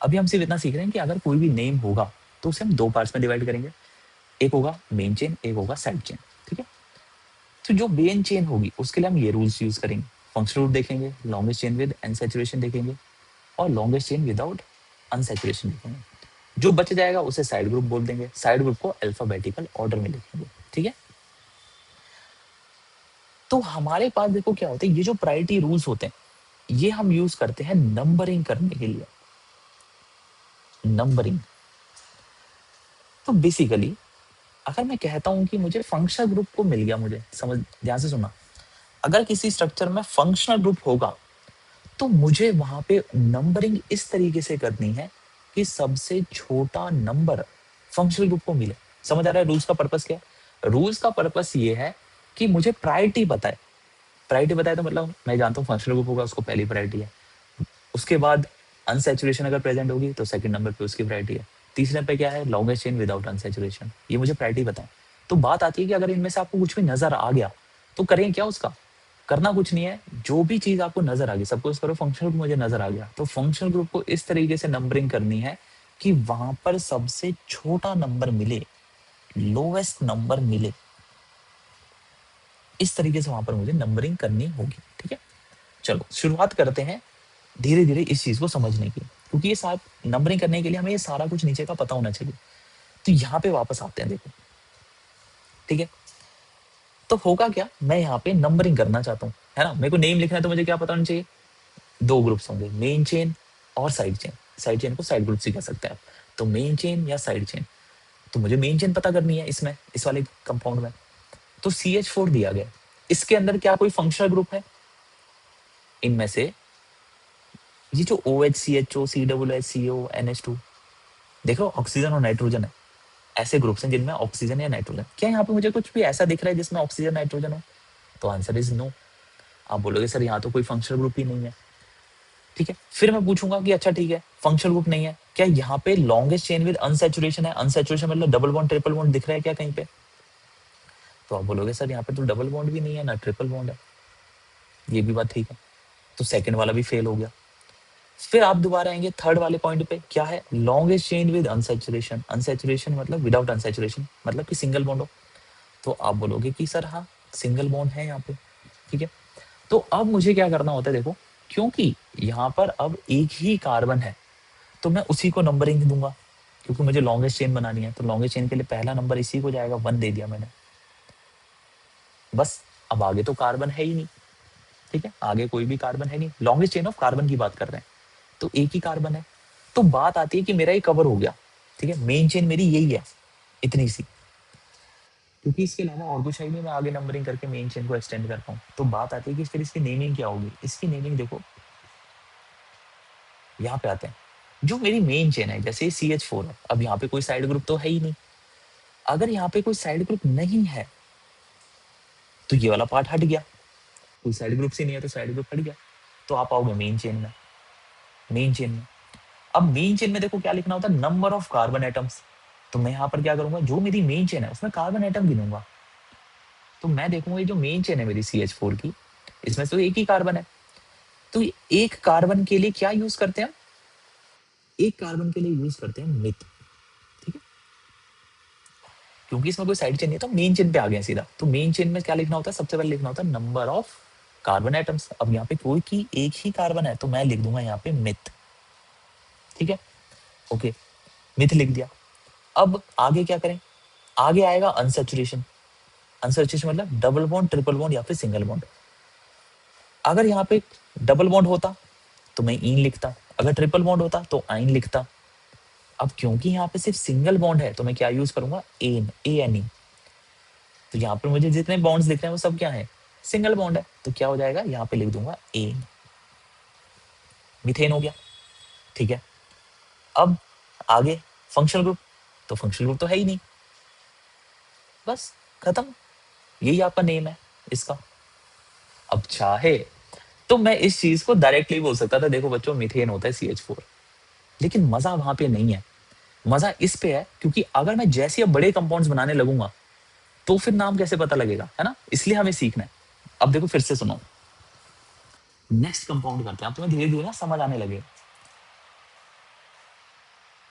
अभी हम सिर्फ इतना सीख रहे हैं कि अगर कोई भी नेम होगा तो उसे हम 2 पार्ट्स में डिवाइड करेंगे, एक होगा मेन चेन, एक होगा साइड चेन। ठीक है, तो जो मेन चेन होगी उसके लिए हम ये रूल्स यूज करेंगे। फंक्शनल ग्रुप देखेंगे, लॉन्गेस्ट चेन विद अनसैचुरेशन देखेंगे, और लॉन्गेस्ट चेन विदाउट अनसैचुरेशन देखेंगे। जो बच जाएगा उसे साइड ग्रुप बोल देंगे। साइड ग्रुप को अल्फाबेटिकल ऑर्डर में लिखेंगे। ठीक है, तो हमारे पास देखो क्या होता है, ये जो प्रायोरिटी रूल्स होते हैं ये हम यूज करते हैं नंबरिंग करने के लिए। नंबरिंग, तो बेसिकली अगर मैं कहता हूं कि मुझे फंक्शनल ग्रुप को मिल गया, मुझे समझ, ध्यान से सुनना, अगर किसी स्ट्रक्चर में फंक्शनल ग्रुप होगा तो मुझे वहां पे नंबरिंग इस तरीके से करनी है कि सबसे छोटा नंबर फंक्शनल ग्रुप को मिले। समझ आ रहा है रूल्स का पर्पस क्या है? रूल्स का पर्पस ये है कि मुझे प्रायोरिटी बताए। प्रायोरिटी बताए तो मतलब मैं जानता हूँ फंक्शनल ग्रुप होगा, उसको पहली प्रायोरिटी है। उसके बाद अनसैचुरेशन अगर प्रेजेंट होगी तो सेकंड नंबर पे उसकी प्रायोरिटी है। तीसरे पे क्या है, लॉन्गेस्ट चेन विदाउट अनसैचुरेशन। ये मुझे प्रायोरिटी बताएं। तो बात आती है कि अगर इनमें से आपको कुछ भी नजर आ गया तो करें क्या उसका? करना कुछ नहीं है, जो भी चीज आपको नजर आ गई, सपोज करो फंक्शनल ग्रुप मुझे नजर आ गया, तो फंक्शनल ग्रुप को इस तरीके से नंबरिंग करनी है कि वहां पर सबसे छोटा नंबर मिले, लोएस्ट नंबर मिले। इस तरीके से वहां पर मुझे नंबरिंग करनी होगी। ठीक है, चलो शुरुआत करते हैं धीरे धीरे इस चीज को समझने की, क्योंकि ये साथ नंबरिंग करने के लिए हमें ये सारा कुछ नीचे का पता होना चाहिए। तो यहाँ पे वापस आते हैं, देखो। ठीक है, तो होगा क्या, मैं यहाँ पे नंबरिंग करना चाहता हूँ, है ना। मेरे को नेम लिखना है तो मुझे क्या पता होना चाहिए, 2 ग्रुप्स होंगे, मेन चेन और साइड चेन। साइड चेन को साइड ग्रुप से कह सकते हैं आप। तो मेन चेन या साइड चेन, तो मुझे मेन चेन पता करनी है इसमें, इस वाले कंपाउंड में। तो CH4 दिया गया, इसके अंदर क्या कोई फंक्शनल ग्रुप है? इनमें से ये जो OH, CHO, COOH, CO, NH2, देखो ऑक्सीजन और नाइट्रोजन है, ऐसे ग्रुप्स हैं जिनमें ऑक्सीजन या नाइट्रोजन। क्या यहाँ पे मुझे कुछ भी ऐसा दिख रहा है जिसमें ऑक्सीजन नाइट्रोजन हो? तो आंसर इज नो। आप बोलोगे सर यहाँ तो कोई फंक्शनल ग्रुप ही नहीं है। ठीक है, फिर मैं पूछूंगा कि अच्छा ठीक है, फंक्शनल ग्रुप नहीं है, क्या यहाँ पे लॉन्गेस्ट चेन विद अनसैचुरेशन है? अनसैचुरेशन मतलब डबल बॉन्ड, ट्रिपल बॉन्ड दिख रहा है क्या कहीं पे? तो आप बोलोगे सर यहाँ पे तो डबल बॉन्ड भी नहीं है ना ट्रिपल बॉन्ड है। ये भी बात ठीक है, तो सेकंड वाला भी फेल हो गया। फिर आप दोबारा आएंगे थर्ड वाले पॉइंट पे, क्या है, longest chain with unsaturation. Unsaturation मतलब विदाउट अनसैचुरेशन, मतलब कि सिंगल बॉन्ड हो। तो आप बोलोगे कि सर हाँ, सिंगल बॉन्ड है यहाँ पे। ठीक है, तो अब मुझे क्या करना होता है, देखो, क्योंकि यहाँ पर अब एक ही कार्बन है तो मैं उसी को नंबरिंग दूंगा, क्योंकि मुझे लॉन्गेस्ट चेन बनानी है। तो लॉन्गेस्ट चेन के लिए पहला नंबर इसी को जाएगा, 1 दे दिया मैंने। बस, अब आगे तो कार्बन है ही नहीं। ठीक है, आगे कोई भी कार्बन है नहीं, लॉन्गेस्ट चेन ऑफ कार्बन की बात कर रहे हैं, तो एक ही कार्बन है। तो बात आती है कि मेरा ये कवर हो गया। ठीक है, मेन चेन मेरी यही है, इतनी सी, क्योंकि इसके अलावा और कुछ है नहीं, मैं आगे नंबरिंग करके मेन चेन को एक्सटेंड कर पाऊँ। तो बात आती है कि फिर इसकी नेमिंग क्या होगी। इसकी नेमिंग देखो, यहाँ पे आते हैं, जो मेरी मेन चेन है, जैसे CH4 है, अब यहाँ पे कोई साइड ग्रुप तो है ही नहीं। अगर यहाँ पे कोई साइड ग्रुप नहीं है तो ये वाला पार्ट हट गया, कोई साइड ग्रुप से नहीं है तो साइड ग्रुप हट गया। तो आप आओगे मेन चेन में। मेन चेन में, अब मेन चेन में देखो क्या लिखना होता है, नंबर ऑफ कार्बन एटम्स। तो मैं यहाँ पर क्या करूंगा, जो मेरी मेन चेन है उसमें कार्बन एटम गिनूंगा। तो मैं देखूंगा ये जो मेन चेन है मेरी CH4 की, इसमें तो एक ही कार्बन है। तो एक कार्बन के लिए क्या यूज करते हैं, एक कार्बन के लिए यूज करते हैं मिथ। ठीक है, क्योंकि इसमें कोई साइड चेन नहीं है तो मेन चेन पे आ गए सीधा। तो मेन चेन में क्या लिखना होता है, सबसे पहले लिखना होता है नंबर ऑफ कार्बन एटम्स। अब यहाँ पे कोई की एक ही कार्बन है तो मैं लिख दूंगा यहाँ पे मिथ। ठीक है, ओके, मिथ लिख दिया। अब आगे क्या करें, आगे आएगा अनसैचुरेशन। अनसैचुरेशन मतलब डबल बॉन्ड, ट्रिपल बॉन्ड या फिर सिंगल बॉन्ड। अगर यहाँ पे डबल बॉन्ड होता तो मैं इन लिखता, अगर ट्रिपल बॉन्ड होता तो आइन लिखता। अब क्योंकि यहाँ पे सिर्फ सिंगल बॉन्ड है तो मैं क्या यूज करूंगा, एन, ए एन ई। तो यहाँ पे मुझे जितने बॉन्ड्स दिख रहे हैं वो सब क्या है, सिंगल बॉन्ड है। तो क्या हो जाएगा, यहाँ पे लिख दूंगा एन, मीथेन हो गया। ठीक है, अब आगे फंक्शनल ग्रुप, तो फंक्शनल ग्रुप तो है ही नहीं, बस खत्म, यही आपका नेम है इसका। अब चाहे तो मैं इस चीज को डायरेक्टली बोल सकता था, देखो बच्चों मीथेन होता है CH4, लेकिन मजा वहां पे नहीं है। मजा इस पे है क्योंकि अगर मैं जैसे अब बड़े कंपाउंड्स बनाने लगूंगा तो फिर नाम कैसे पता लगेगा, है ना, इसलिए हमें सीखना है। अब देखो फिर से सुनो, नेक्स्ट कंपाउंड करते हैं, अब तुम्हें धीरे धीरे ना समझ आने लगेगा।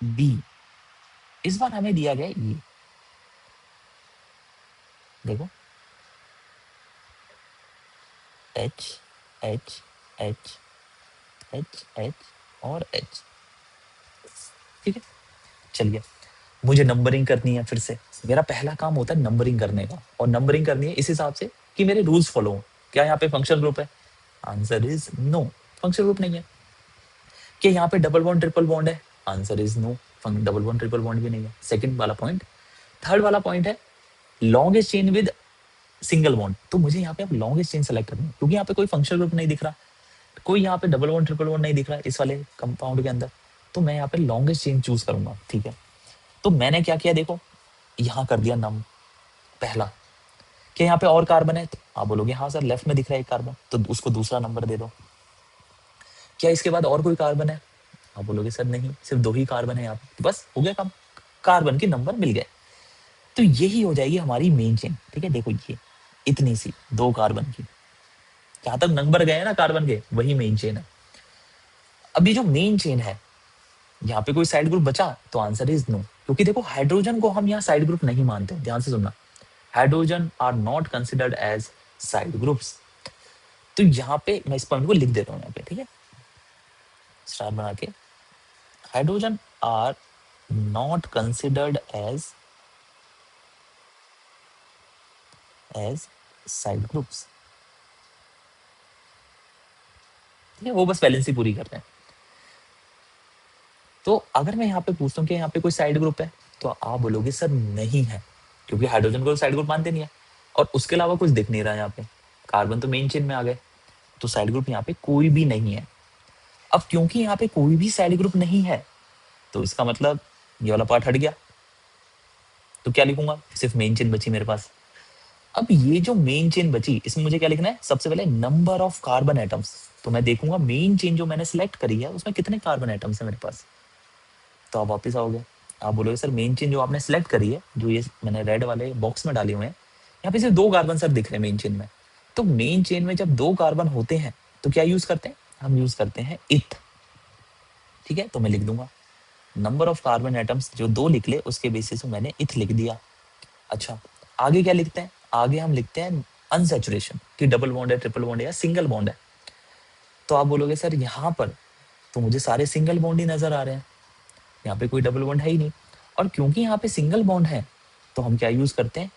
बी, इस बार हमें दिया गया ये, देखो H H H H H और एच। ठीक है, चलिए मुझे नंबरिंग करनी है फिर से। मेरा पहला काम होता है नंबरिंग करने का, और नंबरिंग करनी है इस हिसाब से कि मेरे रूल्स फॉलो हो। क्या यहाँ पे फंक्शनल ग्रुप है, answer is no, functional group नहीं है। कि यहाँ पे डबल बॉन्ड ट्रिपल बॉन्ड है, answer is no, double bond triple bond भी नहीं है। सेकंड वाला पॉइंट। थर्ड वाला पॉइंट है longest chain with single bond, तो मुझे यहाँ पे अब लॉन्गेस्ट चेन सेलेक्ट करनी है क्योंकि यहाँ पे कोई फंक्शनल ग्रुप नहीं दिख रहा, कोई यहाँ पे डबल बॉन्ड ट्रिपल बॉन्ड नहीं दिख रहा इस वाले कंपाउंड के अंदर, तो मैं यहाँ पे लॉन्गेस्ट चेन चूज करूंगा। ठीक है, तो मैंने क्या किया, देखो यहाँ कर दिया नम पहला। क्या यहाँ पे और कार्बन है, तो आप बोलोगे हाँ सर लेफ्ट में दिख रहा है एक कार्बन, तो उसको दूसरा नंबर दे दो। क्या इसके बाद और कोई कार्बन है, आप बोलोगे सर नहीं, सिर्फ 2 ही कार्बन है यहाँ पे, तो बस हो गया काम, कार्बन के नंबर मिल गए। तो यही हो जाएगी हमारी मेन चेन। ठीक है, देखो ये इतनी सी 2 कार्बन की, जहां तक नंबर गए ना कार्बन के, वही मेन चेन है। अब ये जो मेन चेन है, यहाँ पे कोई साइड ग्रुप बचा, तो आंसर इज नो, क्योंकि देखो हाइड्रोजन को हम यहाँ साइड ग्रुप नहीं मानते, ध्यान से सुनना, hydrogen are not considered as side groups. तो यहाँ पे मैं इस पॉइंट को लिख देता हूँ यहाँ पे, ठीक है, स्टार बना के, hydrogen are not considered as side groups. ठीक है, वो बस बैलेंस ही पूरी कर रहे हैं। तो अगर मैं यहाँ पे पूछता हूँ कि यहाँ पे कोई साइड ग्रुप है, तो आप बोलोगे सर नहीं है, क्योंकि हाइड्रोजन को साइड ग्रुप मानते नहीं है, और उसके अलावा कुछ दिख नहीं रहा है यहाँ पे, कार्बन तो मेन चेन में आ गए, तो साइड ग्रुप यहाँ पे कोई भी नहीं है। अब क्योंकि यहाँ पे कोई भी साइड ग्रुप नहीं है, तो इसका मतलब ये वाला पार्ट हट गया, तो क्या लिखूंगा, सिर्फ मेन चेन बची मेरे पास। अब ये जो मेन चेन बची, इसमें मुझे क्या लिखना है, सबसे पहले नंबर ऑफ कार्बन एटम्स। तो मैं देखूंगा मेन चेन जो मैंने सिलेक्ट करी है उसमें कितने कार्बन एटम्स है मेरे पास। तो आप वापस आओगे, आप बोलोगे सर मेन चेन जो आपने सेलेक्ट करी है, जो ये मैंने रेड वाले बॉक्स में डाले हुए हैं, यहाँ पे सिर्फ 2 कार्बन सर दिख रहे हैं मेन चेन में। तो मेन चेन में जब 2 कार्बन होते हैं तो क्या यूज करते हैं, हम यूज करते हैं इथ। ठीक है, तो मैं लिख दूंगा नंबर ऑफ कार्बन एटम्स जो 2 निकले उसके बेसिस पे मैंने इथ लिख दिया। अच्छा, आगे क्या लिखते हैं, आगे हम लिखते हैं अनसैचुरेशन, कि डबल बॉन्ड है, ट्रिपल बॉन्ड है या सिंगल बॉन्ड है। तो आप बोलोगे सर यहाँ पर तो मुझे सारे सिंगल बॉन्ड ही नजर आ रहे हैं, यहाँ पे कोई डबल बॉन्ड है ही नहीं, और क्योंकि यहाँ पे सिंगल बॉन्ड है तो हम क्या यूज करते हैं,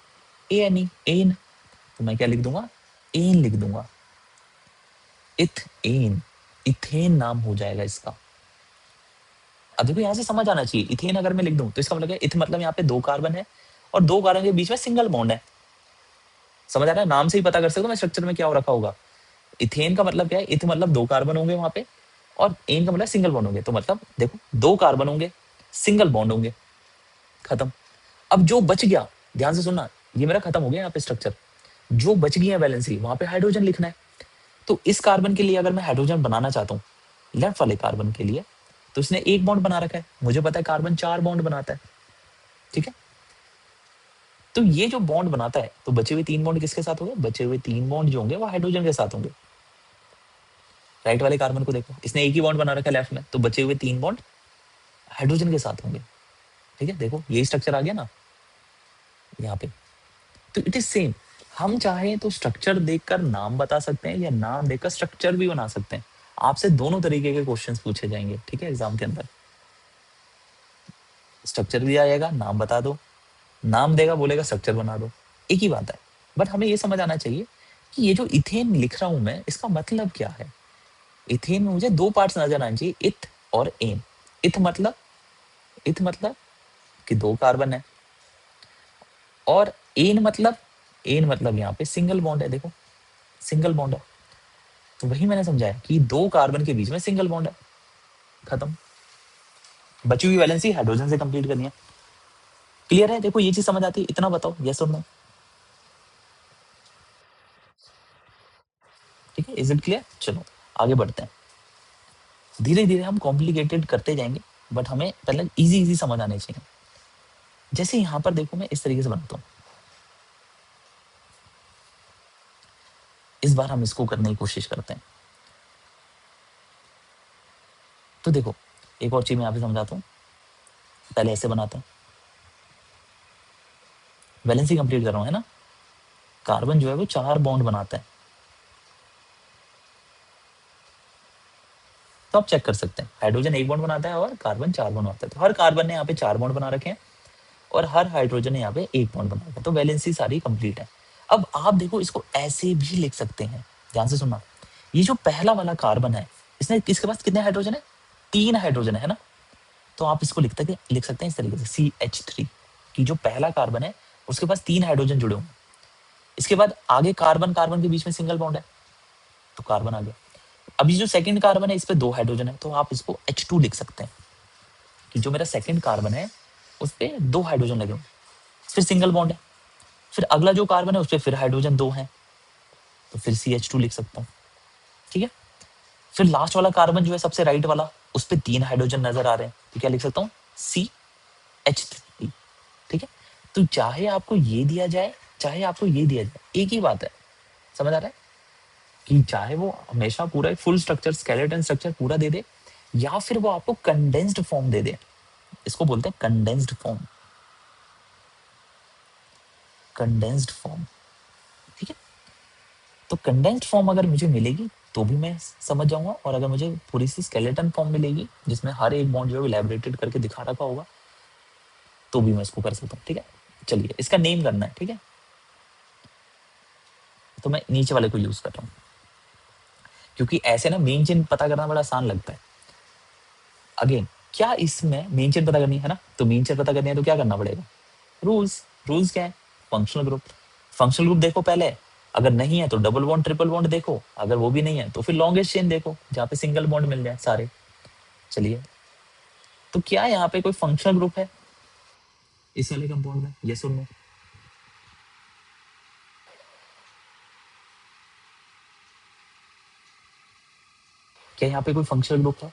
ए एन ई, एन। तो मैं क्या लिख दूंगा, एन लिख दूंगा, इथ एन, इथेन नाम हो जाएगा इसका। अब देखो यहाँ से समझ आना चाहिए, इथेन अगर मैं लिख दूं तो इसका मतलब है इथ मतलब यहाँ पे 2 कार्बन है और 2 कार्बन के बीच में सिंगल बॉन्ड है। समझ आ रहा है, नाम से ही पता कर सकते हो मैं स्ट्रक्चर में क्या हो रखा होगा। इथेन का मतलब क्या है, इथ मतलब 2 कार्बन होंगे वहां पे, और एन का मतलब सिंगल बॉन्ड होंगे, तो मतलब देखो 2 कार्बन होंगे, सिंगल बॉन्ड होंगे, खत्म। अब जो बच गया, ध्यान से सुनना, ये मेरा खत्म हो गया यहाँ पे स्ट्रक्चर, जो बच गया वैलेंसी वहां पे हाइड्रोजन लिखना है। तो इस कार्बन के लिए अगर मैं हाइड्रोजन बनाना चाहता हूँ, लेफ्ट वाले कार्बन के लिए, तो इसने 1 बॉन्ड बना रखा है, मुझे पता है कार्बन 4 बॉन्ड बनाता है। ठीक है, तो ये जो बॉन्ड बनाता है, तो बचे हुए 3 बॉन्ड किसके साथ होंगे, बचे हुए 3 बॉन्ड जो होंगे वो हाइड्रोजन के साथ होंगे। राइट वाले कार्बन को देखो, इसने 1 ही बॉन्ड बना रखा है लेफ्ट में, तो बचे हुए 3 बॉन्ड हाइड्रोजन के साथ होंगे। ठीक है, देखो यही स्ट्रक्चर आ गया ना यहाँ पे। तो इट इज सेम, हम चाहे तो स्ट्रक्चर देखकर नाम बता सकते हैं या नाम देखकर स्ट्रक्चर भी बना सकते हैं। आपसे दोनों तरीके के क्वेश्चंस पूछे जाएंगे, ठीक है, एग्जाम के अंदर। स्ट्रक्चर भी आएगा, नाम बता दो, नाम देगा बोलेगा स्ट्रक्चर बना दो, एक ही बात है। बट हमें ये समझ आना चाहिए कि ये जो इथेन लिख रहा हूं मैं, इसका मतलब क्या है। इथेन में मुझे 2 पार्ट्स नजर आने चाहिए, इथ और एन। इथ मतलब कि 2 कार्बन है, और एन मतलब यहाँ पे सिंगल बॉन्ड है। देखो सिंगल बॉन्ड है, तो वही मैंने समझाया कि 2 कार्बन के बीच में सिंगल बॉन्ड है। खत्म। बची हुई वैलेंसी हाइड्रोजन से कंप्लीट करनी है। क्लियर है? देखो ये चीज समझ आती है? इतना बताओ, यस और नो। ठीक है, इज इट क्लियर? चलो आगे बढ़ते हैं। धीरे धीरे हम कॉम्प्लिकेटेड करते जाएंगे, बट हमें पहले इजी इजी समझ आने चाहिए। जैसे यहाँ पर देखो, मैं इस तरीके से बनाता हूँ। इस बार हम इसको करने की कोशिश करते हैं। तो देखो एक और चीज मैं यहाँ पे समझाता हूँ। पहले ऐसे बनाते हैं, वैलेंसी कंप्लीट कर रहा हूँ, है ना। कार्बन जो है वो 4 बॉन्ड बनाता है, तो आप चेक कर सकते हैं। हाइड्रोजन 1 बॉन्ड बनाता है और कार्बन 4 बॉन्ड बनाता है। तो हर कार्बन ने यहाँ पे 4 बॉन्ड बना रखे हैं और हर हाइड्रोजन ने यहाँ पे 1 बॉन्ड बना रखा है। तो वैलेंसी सारी कंप्लीट है। अब आप देखो इसको ऐसे भी लिख सकते हैं, ध्यान से सुनना। ये जो पहला वाला कार्बन है, इसने इसके पास कितने हाइड्रोजन है? 3 हाइड्रोजन है ना। तो आप इसको लिख सकते हैं इस तरीके से, CH3, कि जो पहला कार्बन है उसके पास 3 हाइड्रोजन जुड़े हुए हैं। इसके बाद आगे कार्बन कार्बन के बीच में सिंगल बॉन्ड है, तो कार्बन आ गया। अभी जो सेकंड कार्बन है इस पे 2 हाइड्रोजन है, तो आप इसको H2 लिख सकते हैं, कि जो मेरा सेकंड कार्बन है उस पे 2 हाइड्रोजन लगे हुए, फिर सिंगल बॉन्ड है। फिर अगला जो कार्बन है उस पर फिर हाइड्रोजन 2 है, तो फिर CH2 लिख सकता हूँ। ठीक है। फिर लास्ट वाला कार्बन जो है सबसे राइट वाला, उस पर 3 हाइड्रोजन नजर आ रहे हैं, तो क्या लिख सकता हूँ? CH3। ठीक है। तो चाहे आपको ये दिया जाए चाहे आपको ये दिया जाए, एक ही बात है। समझ आ रहा है? कि चाहे वो हमेशा पूरा फुल स्ट्रक्चर, स्केलेटन स्ट्रक्चर पूरा दे दे, या फिर वो आपको कंडेंस्ड फॉर्म दे दे। इसको बोलते हैं कंडेंस्ड फॉर्म। Condensed form. ठीक है। तो कंडेंस्ड फॉर्म अगर मुझे मिलेगी तो भी मैं समझ जाऊंगा, और अगर मुझे पूरी सी स्केलेटन फॉर्म मिलेगी जिसमें हर एक बॉन्ड जो है इलेबोरेटेड करके दिखा रखा होगा, तो भी मैं इसको कर सकता हूँ। ठीक है। चलिए इसका नेम करना है। ठीक है। तो मैं नीचे वाले को यूज कर रहा हूँ, क्योंकि ऐसे ना मेन चेन पता करना बड़ा आसान लगता है। अगेन, क्या इसमें मेन चेन पता करनी है ना, तो मेन चेन पता करनी है तो क्या करना पड़ेगा? रूल्स। रूल्स क्या है? Functional group. फंक्शनल ग्रुप देखो पहले, अगर नहीं है तो डबल बॉन्ड ट्रिपल बॉन्ड देखो, अगर वो भी नहीं है तो फिर लॉन्गेस्ट चेन देखो जहाँ पे सिंगल बॉन्ड मिल जाए सारे। चलिए, तो क्या यहाँ पे कोई फंक्शनल ग्रुप है इस वाले कंपाउंड में? यस और नो? क्या यहाँ पे कोई फंक्शनल ग्रुप है?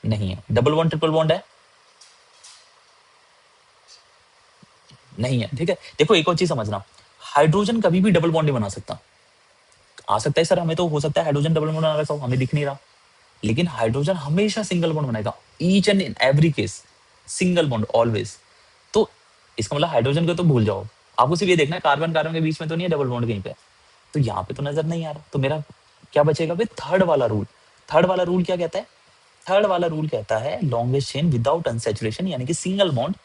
नहीं है। डबल बॉन्ड ट्रिपल बॉन्ड है? नहीं है। ठीक है। देखो एक और चीज समझना, हाइड्रोजन कभी भी डबल बॉन्ड नहीं बना सकता। आ सकता है सर, हमें तो हो सकता है हाइड्रोजन डबल बॉन्ड बना रहा हो, हमें दिख नहीं रहा, लेकिन हाइड्रोजन हमेशा सिंगल बॉन्ड बनाएगा। Each and in every case single bond always. तो इसका मतलब हाइड्रोजन को तो भूल जाओ, आपको सिर्फ ये देखना है कार्बन कार्बन के बीच में तो नहीं है डबल बॉन्ड कहीं पे, तो यहाँ पे तो नजर नहीं आ रहा। तो मेरा क्या बचेगा फिर? थर्ड वाला रूल। थर्ड वाला रूल क्या कहता है? थर्ड वाला रूल कहता है लॉन्गेस्ट चेन विदाउट अनसेचुरेशन, यानी कि सिंगल बॉन्ड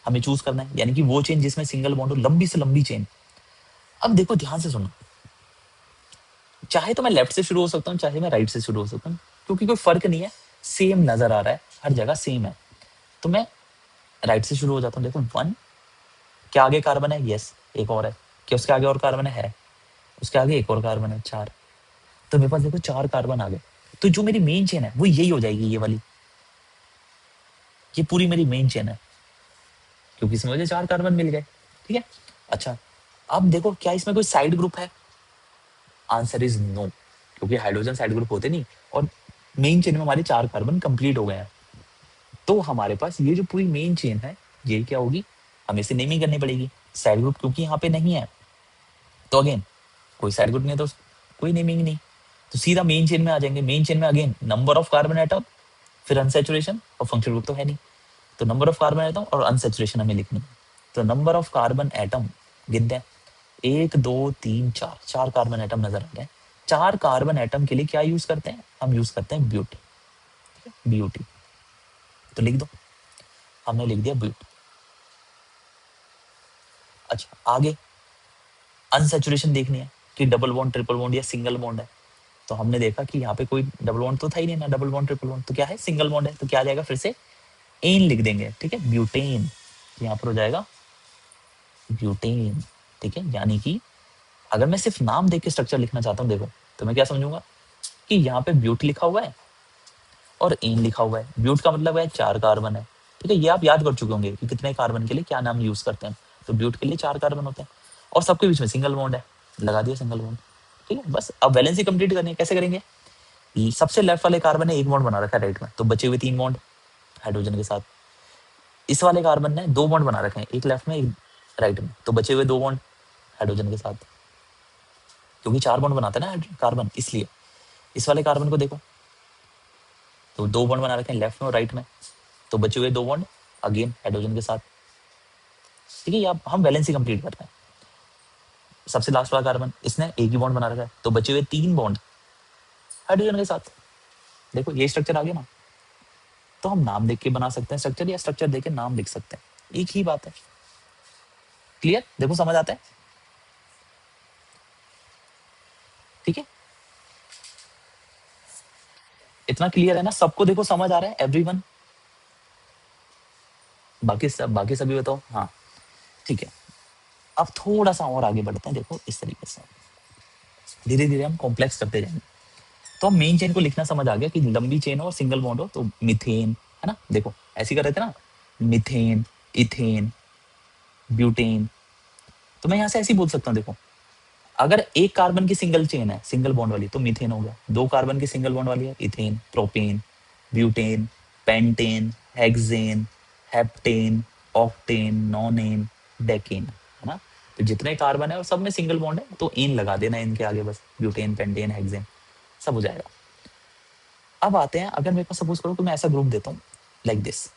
हमें चूज करना है, यानी कि वो चेन जिसमें सिंगल बॉन्ड हो, लंबी से लंबी चेन। अब देखो ध्यान से सुनो, चाहे तो मैं लेफ्ट से शुरू हो सकता हूँ, चाहे मैं राइट से शुरू हो सकता हूँ, क्योंकि कोई फर्क नहीं है, सेम नजर आ रहा है, हर जगह सेम है। तो मैं राइट से शुरू हो जाता हूँ। देखो 1, क्या आगे कार्बन है? यस, एक और है। क्या उसके आगे और कार्बन है? उसके आगे एक और कार्बन है, 4। तो मेरे पास देखो 4 कार्बन आ गए। तो जो मेरी मेन चेन है वो यही हो जाएगी, ये वाली। ये पूरी मेरी मेन चेन है, क्योंकि इसमें मुझे 4 कार्बन मिल गए। ठीक है। अच्छा, अब देखो क्या इसमें कोई साइड ग्रुप है? आंसर इज नो, क्योंकि हाइड्रोजन साइड ग्रुप होते नहीं, और मेन चेन में हमारे 4 कार्बन कंप्लीट हो गए हैं। तो हमारे पास ये जो पूरी मेन चेन है, ये क्या होगी? हमें इसे नेमिंग करनी पड़ेगी। साइड ग्रुप क्योंकि यहाँ पे नहीं है, तो अगेन कोई साइड ग्रुप नहीं, तो कोई नेमिंग नहीं, तो सीधा मेन चेन में आ जाएंगे। मेन चेन में again number of carbon atom, फिर अनसेचुरेशन, और फंक्शनल ग्रुप तो है नहीं, तो नंबर ऑफ कार्बन एटम और अनसेचुरेशन हमें लिखनी है। तो नंबर ऑफ कार्बन एटम गिनते हैं, 1 2 3 4, 4 कार्बन एटम नजर आ रहे हैं। 4 कार्बन एटम के लिए क्या यूज करते हैं? हम यूज करते हैं ब्यूट। ब्यूटी। तो लिख दो, हमने लिख दिया ब्यूट। अच्छा, आगे अनसेचुरेशन देखनी है कि डबल बॉन्ड ट्रिपल बॉन्ड या सिंगल बॉन्ड है। तो हमने देखा कि यहाँ पे कोई डबल बॉन्ड तो था ही नहीं, ना डबल बॉन्ड ट्रिपल बॉन्ड, तो क्या है, सिंगल बॉन्ड है। तो क्या आ जाएगा, फिर से एन लिख देंगे, ठीक है, ब्यूटेन। यहाँ पर हो जाएगा ब्यूटेन, ठीक है। यानी कि अगर मैं सिर्फ नाम देख के स्ट्रक्चर लिखना चाहता हूँ, देखो तो मैं क्या समझूंगा कि यहाँ पे ब्यूट लिखा हुआ है और एन लिखा हुआ है। ब्यूट का मतलब है 4 कार्बन है, ठीक है। ये आप याद कर चुके होंगे कि कितने कार्बन के लिए क्या नाम यूज करते हैं। तो ब्यूट के लिए 4 कार्बन होते हैं और सबके बीच में सिंगल बॉन्ड है, लगा दिया सिंगल बॉन्ड, ठीक है। बस अब वैलेंसी कंप्लीट करनी है, कैसे करेंगे। सबसे लेफ्ट वाले कार्बन ने 1 बॉन्ड बना रखा है राइट में, तो बचे हुए 3 बॉन्ड हाइड्रोजन के साथ। इस वाले कार्बन ने 2 बॉन्ड बना रखे हैं, एक लेफ्ट में एक राइट में, तो बचे हुए 2 बॉन्ड हाइड्रोजन के साथ, क्योंकि 4 बॉन्ड बनाता है ना कार्बन, इसलिए। इस वाले कार्बन को देखो, तो 2 बॉन्ड बना रखे हैं लेफ्ट में और राइट में, तो बचे हुए 2 बॉन्ड अगेन हाइड्रोजन के साथ, ठीक है। अब हम वैलेंसी कंप्लीट कर रहे हैं। सबसे लास्ट वाला कार्बन, इसने एक ही बॉन्ड बना रखा है, तो बचे हुए 3 बॉन्ड हाइड्रोजन के साथ। देखो ये स्ट्रक्चर आ गया ना। तो हम नाम देख के बना सकते हैं स्ट्रक्चर, या स्ट्रक्चर देख के नाम लिख सकते हैं, एक ही बात है। क्लियर, देखो समझ आता है, ठीक है। इतना क्लियर है ना सबको, देखो समझ आ रहा है एवरीवन। बाकी सभी बताओ, हाँ ठीक है। अब थोड़ा सा और आगे बढ़ते हैं, देखो इस तरीके से धीरे धीरे हम कॉम्प्लेक्स करते जाएंगे। तो हम मेन चेन को लिखना समझ आ गया कि लंबी चेन हो और सिंगल बॉन्ड हो, तो मिथेन है ना। देखो ऐसे कर रहे थे ना, मिथेन, इथेन, ब्यूटेन। तो मैं यहाँ से ऐसे ही बोल सकता हूँ, देखो अगर एक कार्बन की सिंगल चेन है, सिंगल बॉन्ड वाली, तो मीथेन हो गया। 2 कार्बन की सिंगल बॉन्ड वाली है, ethane, propane, butane, pentane, hexane, heptane, octane, nonane, decane, है ना। तो जितने कार्बन है और सब में सिंगल बॉन्ड है, तो एन लगा देना इनके आगे, बस ब्यूटेन, पेंटेन, हेक्सेन, सब हो जाएगा। अब आते हैं, अगर मेरे पास सपोज करो कि मैं ऐसा ग्रुप देता हूँ लाइक दिस,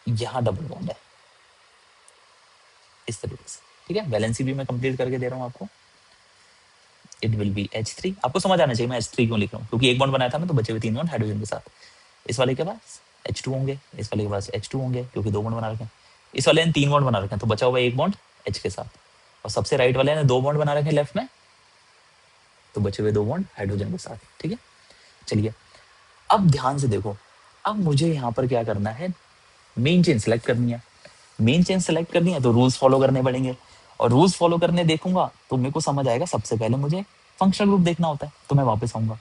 यहाँ डबल बॉन्ड है इस तरीके से, ठीक है। वैलेंसी भी मैं कंप्लीट करके दे रहा हूँ आपको। It will be H3। आपको समझ आना चाहिए मैं H3 क्यों लिख रहा हूँ, क्योंकि एक बॉन्ड बनाया था मैं, तो बचे हुए 3 बॉन्ड हाइड्रोजन के साथ। इस वाले के पास H2 होंगे, इस वाले के पास H2 होंगे, क्योंकि 2 बॉन्ड बना रखे हैं। इस वाले ने 3 बॉन्ड बना रखे हैं, तो बचा हुआ 1 बॉन्ड H के साथ। और सबसे राइट वाले ने 2 बॉन्ड बना रखे हैं लेफ्ट में, तो बचे हुए 2 बॉन्ड हाइड्रोजन के साथ, ठीक है। चलिए अब ध्यान से देखो, अब मुझे यहाँ पर क्या करना है, मेन चेन सेलेक्ट करनी है। मेन चेन सेलेक्ट करनी है तो रूल्स फॉलो करने पड़ेंगे, और रूल्स फॉलो करने देखूंगा तो मेरे को समझ आएगा। सबसे पहले मुझे फंक्शनल ग्रुप देखना होता है, तो मैं वापस आऊंगा,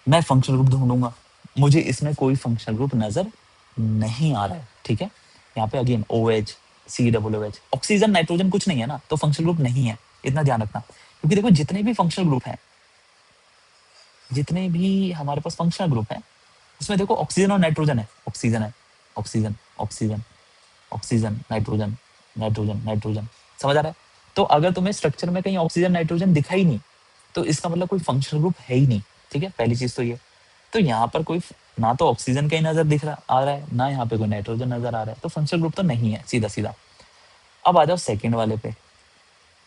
मैं फंक्शनल ग्रुप ढूंढूंगा। मुझे इसमें कोई फंक्शनल ग्रुप नजर नहीं आ रहा है, ठीक है। यहाँ पे again OH, COOH, oxygen, nitrogen कुछ नहीं है ना, तो फंक्शनल ग्रुप नहीं है, इतना ध्यान रखना। क्योंकि देखो जितने भी फंक्शनल ग्रुप हैं, जितने भी हमारे पास फंक्शनल ग्रुप हैं, उसमें देखो ऑक्सीजन और नाइट्रोजन है, ऑक्सीजन है, oxygen, oxygen, oxygen, nitrogen, nitrogen, nitrogen, समझ आ रहा है। तो अगर तुम्हें स्ट्रक्चर में कहीं ऑक्सीजन नाइट्रोजन दिखाई नहीं, तो इसका मतलब कोई फंक्शनल ग्रुप है ही नहीं, ठीक है। पहली चीज तो ये। तो यहाँ पर कोई ना तो ऑक्सीजन का ही नजर दिख रहा आ रहा है, ना यहाँ पे कोई नाइट्रोजन नजर आ रहा है, तो फंक्शनल ग्रुप तो नहीं है, सीधा सीधा। अब आ जाओ सेकंड वाले पे।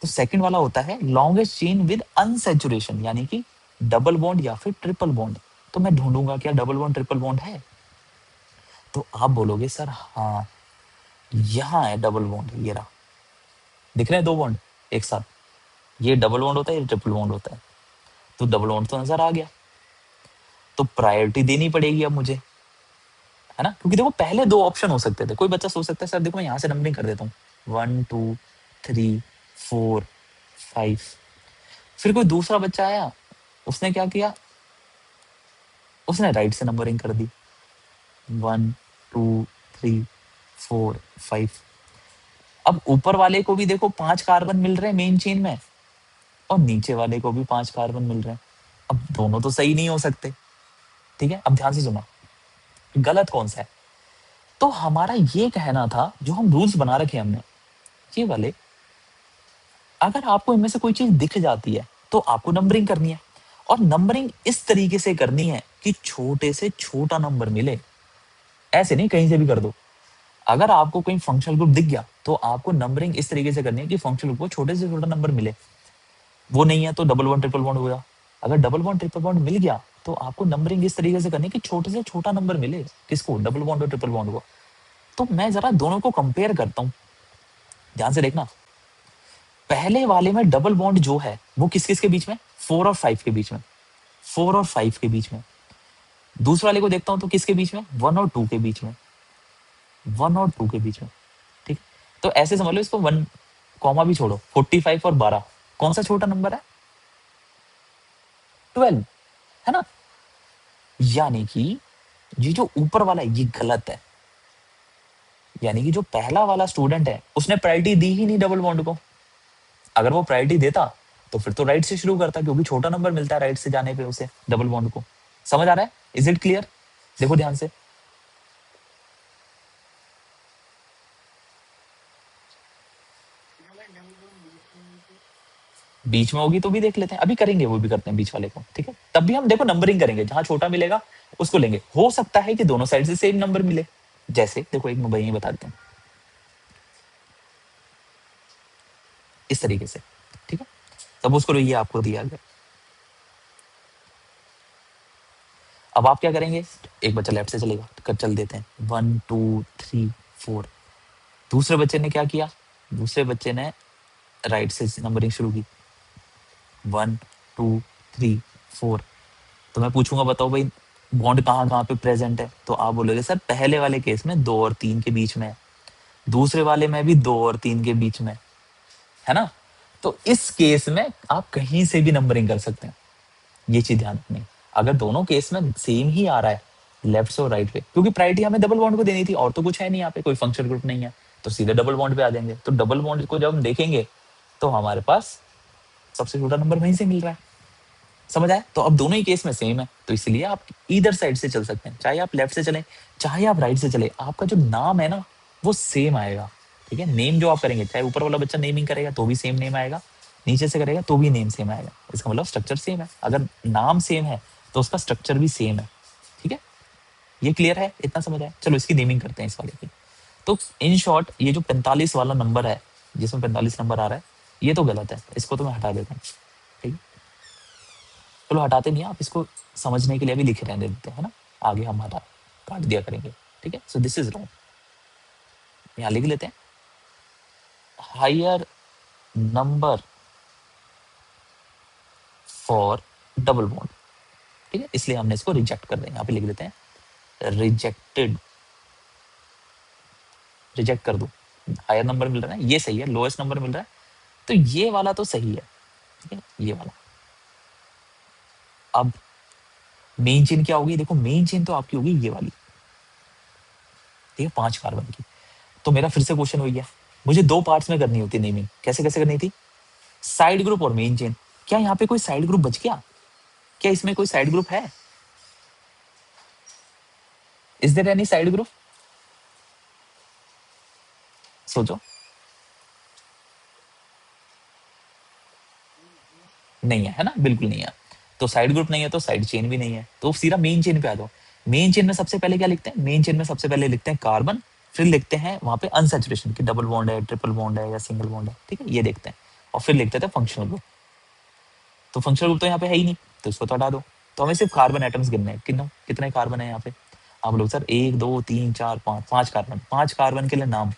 तो सेकंड वाला होता है लॉन्गेस्ट चेन विद अनसैचुरेशन, यानी कि डबल बॉन्ड या फिर ट्रिपल बॉन्ड। तो मैं ढूंढूंगा क्या डबल बॉन्ड ट्रिपल बॉन्ड है, तो आप बोलोगे सर हाँ यहाँ है डबल बॉन्ड, ये रहा, दिख रहे हैं 2 बॉन्ड एक साथ। ये डबल बॉन्ड होता है, ये ट्रिपल बॉन्ड होता है, तो डबल बॉन्ड तो नजर आ गया। तो प्रायोरिटी देनी पड़ेगी अब मुझे, है ना। क्योंकि देखो पहले 2 ऑप्शन हो सकते थे, कोई बच्चा सोच सकता है सर देखो मैं यहाँ से नंबरिंग कर देता हूँ 1 2 3 4 5। फिर कोई दूसरा बच्चा आया, उसने क्या किया, उसने राइट से नंबरिंग कर दी 1 2 3 4 5। अब ऊपर वाले को भी देखो 5 कार्बन मिल रहे हैं मेन चेन में, और नीचे वाले को भी 5 कार्बन मिल रहे हैं। अब दोनों तो सही नहीं हो सकते, ठीक है। अब ध्यान से सुनो, गलत कौन सा है। तो हमारा ये कहना था, जो हम रूल्स बना रखे हमने ये वाले, अगर आपको इनमें से कोई चीज दिख जाती है तो आपको नंबरिंग करनी है, और नंबरिंग इस तरीके से करनी है कि छोटे से छोटा नंबर मिले, ऐसे नहीं कहीं से भी कर दो। अगर आपको कोई फंक्शनल ग्रुप दिख गया तो आपको नंबरिंग इस तरीके से करनी है कि फंक्शनल ग्रुप को छोटे से छोटा नंबर मिले। वो नहीं है तो डबल बॉन्ड ट्रिपल बॉन्ड हो गया। अगर डबल बॉन्ड ट्रिपल बॉन्ड मिल गया तो आपको नंबरिंग इस तरीके से करनी है कि छोटे से छोटा नंबर मिले, किसको, डबल बॉन्ड और ट्रिपल बॉन्ड को। तो मैं जरा दोनों को कंपेयर करता हूँ, ध्यान से देखना। पहले वाले में डबल बॉन्ड जो है वो किस किस के बीच में, 4 और 5 के बीच में, 4 और 5 के बीच में। दूसरे वाले को देखता हूं तो किसके बीच में, 1 और 2 के बीच में, 1 और 2 के बीच में। ठीक, तो ऐसे समझ लो इसको, 1 कॉमा भी छोड़ो, 45 और 12 कौन सा छोटा नंबर है, 12, है ना। यानी कि ये जो ऊपर वाला है ये गलत है। यानी कि जो पहला वाला स्टूडेंट है उसने प्रायोरिटी दी ही नहीं डबल बॉन्ड को। अगर वो प्रायोरिटी देता तो फिर तो राइट से शुरू करता, क्योंकि छोटा नंबर मिलता है राइट से जाने पे उसे डबल बॉन्ड को। समझ आ रहा है, इज इट क्लियर? देखो ध्यान से, बीच में होगी तो भी देख लेते हैं, अभी करेंगे वो भी करते हैं बीच वाले को, ठीक है। तब भी हम देखो नंबरिंग करेंगे, जहां छोटा मिलेगा उसको लेंगे। हो सकता है कि दोनों साइड से सेम नंबर मिले, जैसे देखो एक मैं बता देता हूँ इस तरीके से, ठीक है। सपोज करो ये आपको दिया गया, अब आप क्या करेंगे, एक बच्चा लेफ्ट से चलेगा, कर चल देते हैं 1 2 3 4। दूसरे बच्चे ने क्या किया, दूसरे बच्चे ने राइट से नंबरिंग शुरू की, 1 2 3 4। तो मैं पूछूंगा बताओ भाई बॉन्ड कहाँ कहाँ पे प्रेजेंट है, तो आप बोलोगे सर पहले वाले केस में 2 और 3 के बीच में है, दूसरे वाले में भी 2 और 3 के बीच में, है ना। तो इस केस में आप कहीं से भी नंबरिंग कर सकते हैं, ये चीज ध्यान रखनी। अगर दोनों केस में सेम ही आ रहा है लेफ्ट से और राइट पे, क्योंकि प्रायोरिटी हमें डबल बॉन्ड को देनी थी और तो कुछ है नहीं, यहाँ पे कोई फंक्शनल ग्रुप नहीं है, तो सीधे डबल बॉन्ड पे आ जाएंगे। तो डबल बॉन्ड को जब हम देखेंगे तो हमारे पास सबसे छोटा नंबर वहीं से मिल रहा है। समझ आया? तो अब दोनों ही केस में सेम है, तो इसलिए आप इधर साइड से चल सकते हैं, चाहे आप लेफ्ट से चलें चाहे आप राइट से चले, आपका जो नाम है ना वो सेम आएगा। ठीक है, नेम जो आप करेंगे, चाहे ऊपर वाला बच्चा नेमिंग करेगा तो भी सेम नेम आएगा, नीचे से करेगा तो भी नेम सेम आएगा। इसका मतलब स्ट्रक्चर सेम है, अगर नाम सेम है तो उसका स्ट्रक्चर भी सेम है। ठीक है, ये क्लियर है, इतना समझ आया? चलो इसकी नेमिंग करते हैं इस वाले की। तो इन शॉर्ट ये जो 45 वाला नंबर है, जिसमें 45 नंबर आ रहा है, ये तो गलत है, इसको तो मैं हटा देता हूँ। ठीक है, चलो हटाते नहीं है, आप इसको समझने के लिए भी लिखे रहने देते हैं, है ना। आगे हम हटा काट दिया करेंगे। ठीक है, सो दिस इज रॉन्ग, यहाँ लिख लेते हैं higher number for double bond. ठीक है, इसलिए हमने इसको रिजेक्ट कर दें, यहाँ पे लिख देते हैं रिजेक्टेड, रिजेक्ट कर दो। हायर नंबर मिल रहा है, ये सही है, लोएस्ट नंबर मिल रहा है, तो ये वाला तो सही है। ठीक है, ये वाला। अब मेन चेन क्या होगी, देखो मेन चेन तो आपकी होगी ये वाली, ठीक है, 5 कार्बन की। तो मेरा फिर से क्वेश्चन हो गया, मुझे 2 पार्ट्स में करनी होती नेमिंग, कैसे कैसे करनी थी, साइड ग्रुप और मेन चेन। क्या यहाँ पे कोई साइड ग्रुप बच गया, क्या इसमें कोई साइड ग्रुप है, is there any side group, सोचो। नहीं है, है ना, बिल्कुल नहीं है। तो साइड ग्रुप नहीं है तो साइड चेन भी नहीं है, तो सीधा मेन चेन पे आ जाओ। मेन चेन में सबसे पहले क्या लिखते हैं, मेन चेन में सबसे पहले लिखते हैं कार्बन, फिर लिखते हैं वहां पे अनसैचुरेशन की डबल बॉन्ड है, ट्रिपल बॉन्ड है या सिंगल बॉन्ड है, ठीक है, ये देखते हैं, और फिर लिखते थे फंक्शनल ग्रुप। तो फंक्शनल ग्रुप तो यहाँ पे है ही नहीं, तो इसको तो हटा दो। तो हमें सिर्फ कार्बन एटम्स गिनने हैं, कितने कार्बन है यहाँ पे। आप लोग सर 1 2 3 4 5, 5 कार्बन, 5 कार्बन के लिए नाम,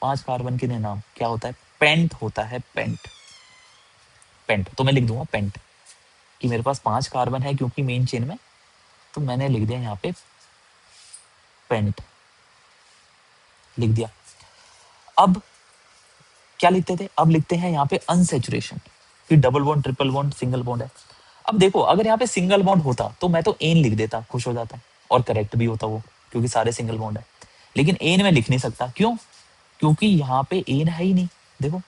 5 कार्बन के लिए नाम क्या होता है, पेंट होता है, पेंट। पेंट तो मैं लिख दूंगा पेंट, कि मेरे पास 5 कार्बन है क्योंकि मेन चेन में, तो मैंने लिख दिया यहाँ पे पेंट, लिख दिया। अब क्या लिखते थे, अब लिखते हैं यहाँ पे अनसेचुरेशन, कि double bond triple bond single bond है। अब देखो अगर यहाँ पे सिंगल बॉन्ड होता तो मैं तो एन लिख देता, खुश हो जाता, और करेक्ट भी होता वो, क्योंकि सारे सिंगल बॉन्ड है। लेकिन एन में लिख नहीं सकता, क्यों, क्योंकि यहाँ पे एन है ही नहीं। देखो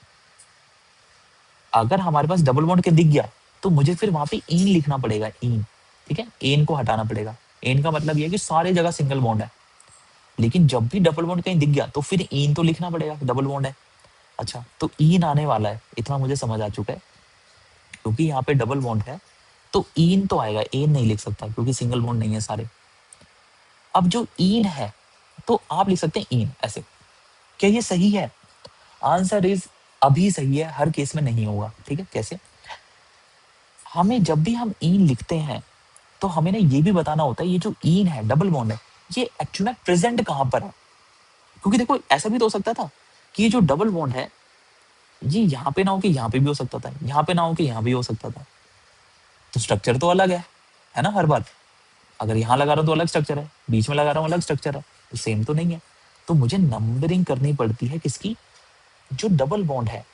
अगर हमारे पास डबल बॉन्ड के दिख गया तो मुझे फिर वहां पे एन लिखना पड़ेगा, एन। ठीक है, एन को हटाना पड़ेगा। एन का मतलब ये है कि सारे जगह सिंगल बॉन्ड है, लेकिन जब भी डबल बॉन्ड कहीं दिख गया तो फिर इन तो लिखना पड़ेगा, डबल बॉन्ड है। अच्छा, तो इन आने वाला है, इतना मुझे समझ आ चुका है, क्योंकि यहाँ पे डबल बॉन्ड है तो इन तो आएगा, एन नहीं लिख सकता क्योंकि सिंगल बॉन्ड नहीं है सारे। अब जो इन है तो आप लिख सकते हैं इन ऐसे। क्या ये सही है, आंसर इज अभी सही है, हर केस में नहीं होगा। ठीक है, कैसे, हमें जब भी हम इन लिखते हैं तो हमें ना ये भी बताना होता है, ये जो इन है डबल बॉन्ड है, ये एक्चुअल में प्रेजेंट कहां पर है। क्योंकि देखो ऐसा भी तो हो सकता था कि ये जो डबल बॉन्ड है ये यहाँ पे ना हो कि यहाँ पे भी हो सकता था, यहाँ पे ना हो कि यहाँ भी हो सकता था, तो स्ट्रक्चर तो अलग है ना हर बार। अगर यहाँ लगा रहा हूँ तो अलग स्ट्रक्चर है, बीच में लगा रहा हूँ अलग स्ट्रक्चर है, तो सेम तो नहीं है। तो मुझे नंबरिंग करनी पड़ती है किसकी, जो डबल बॉन्ड है।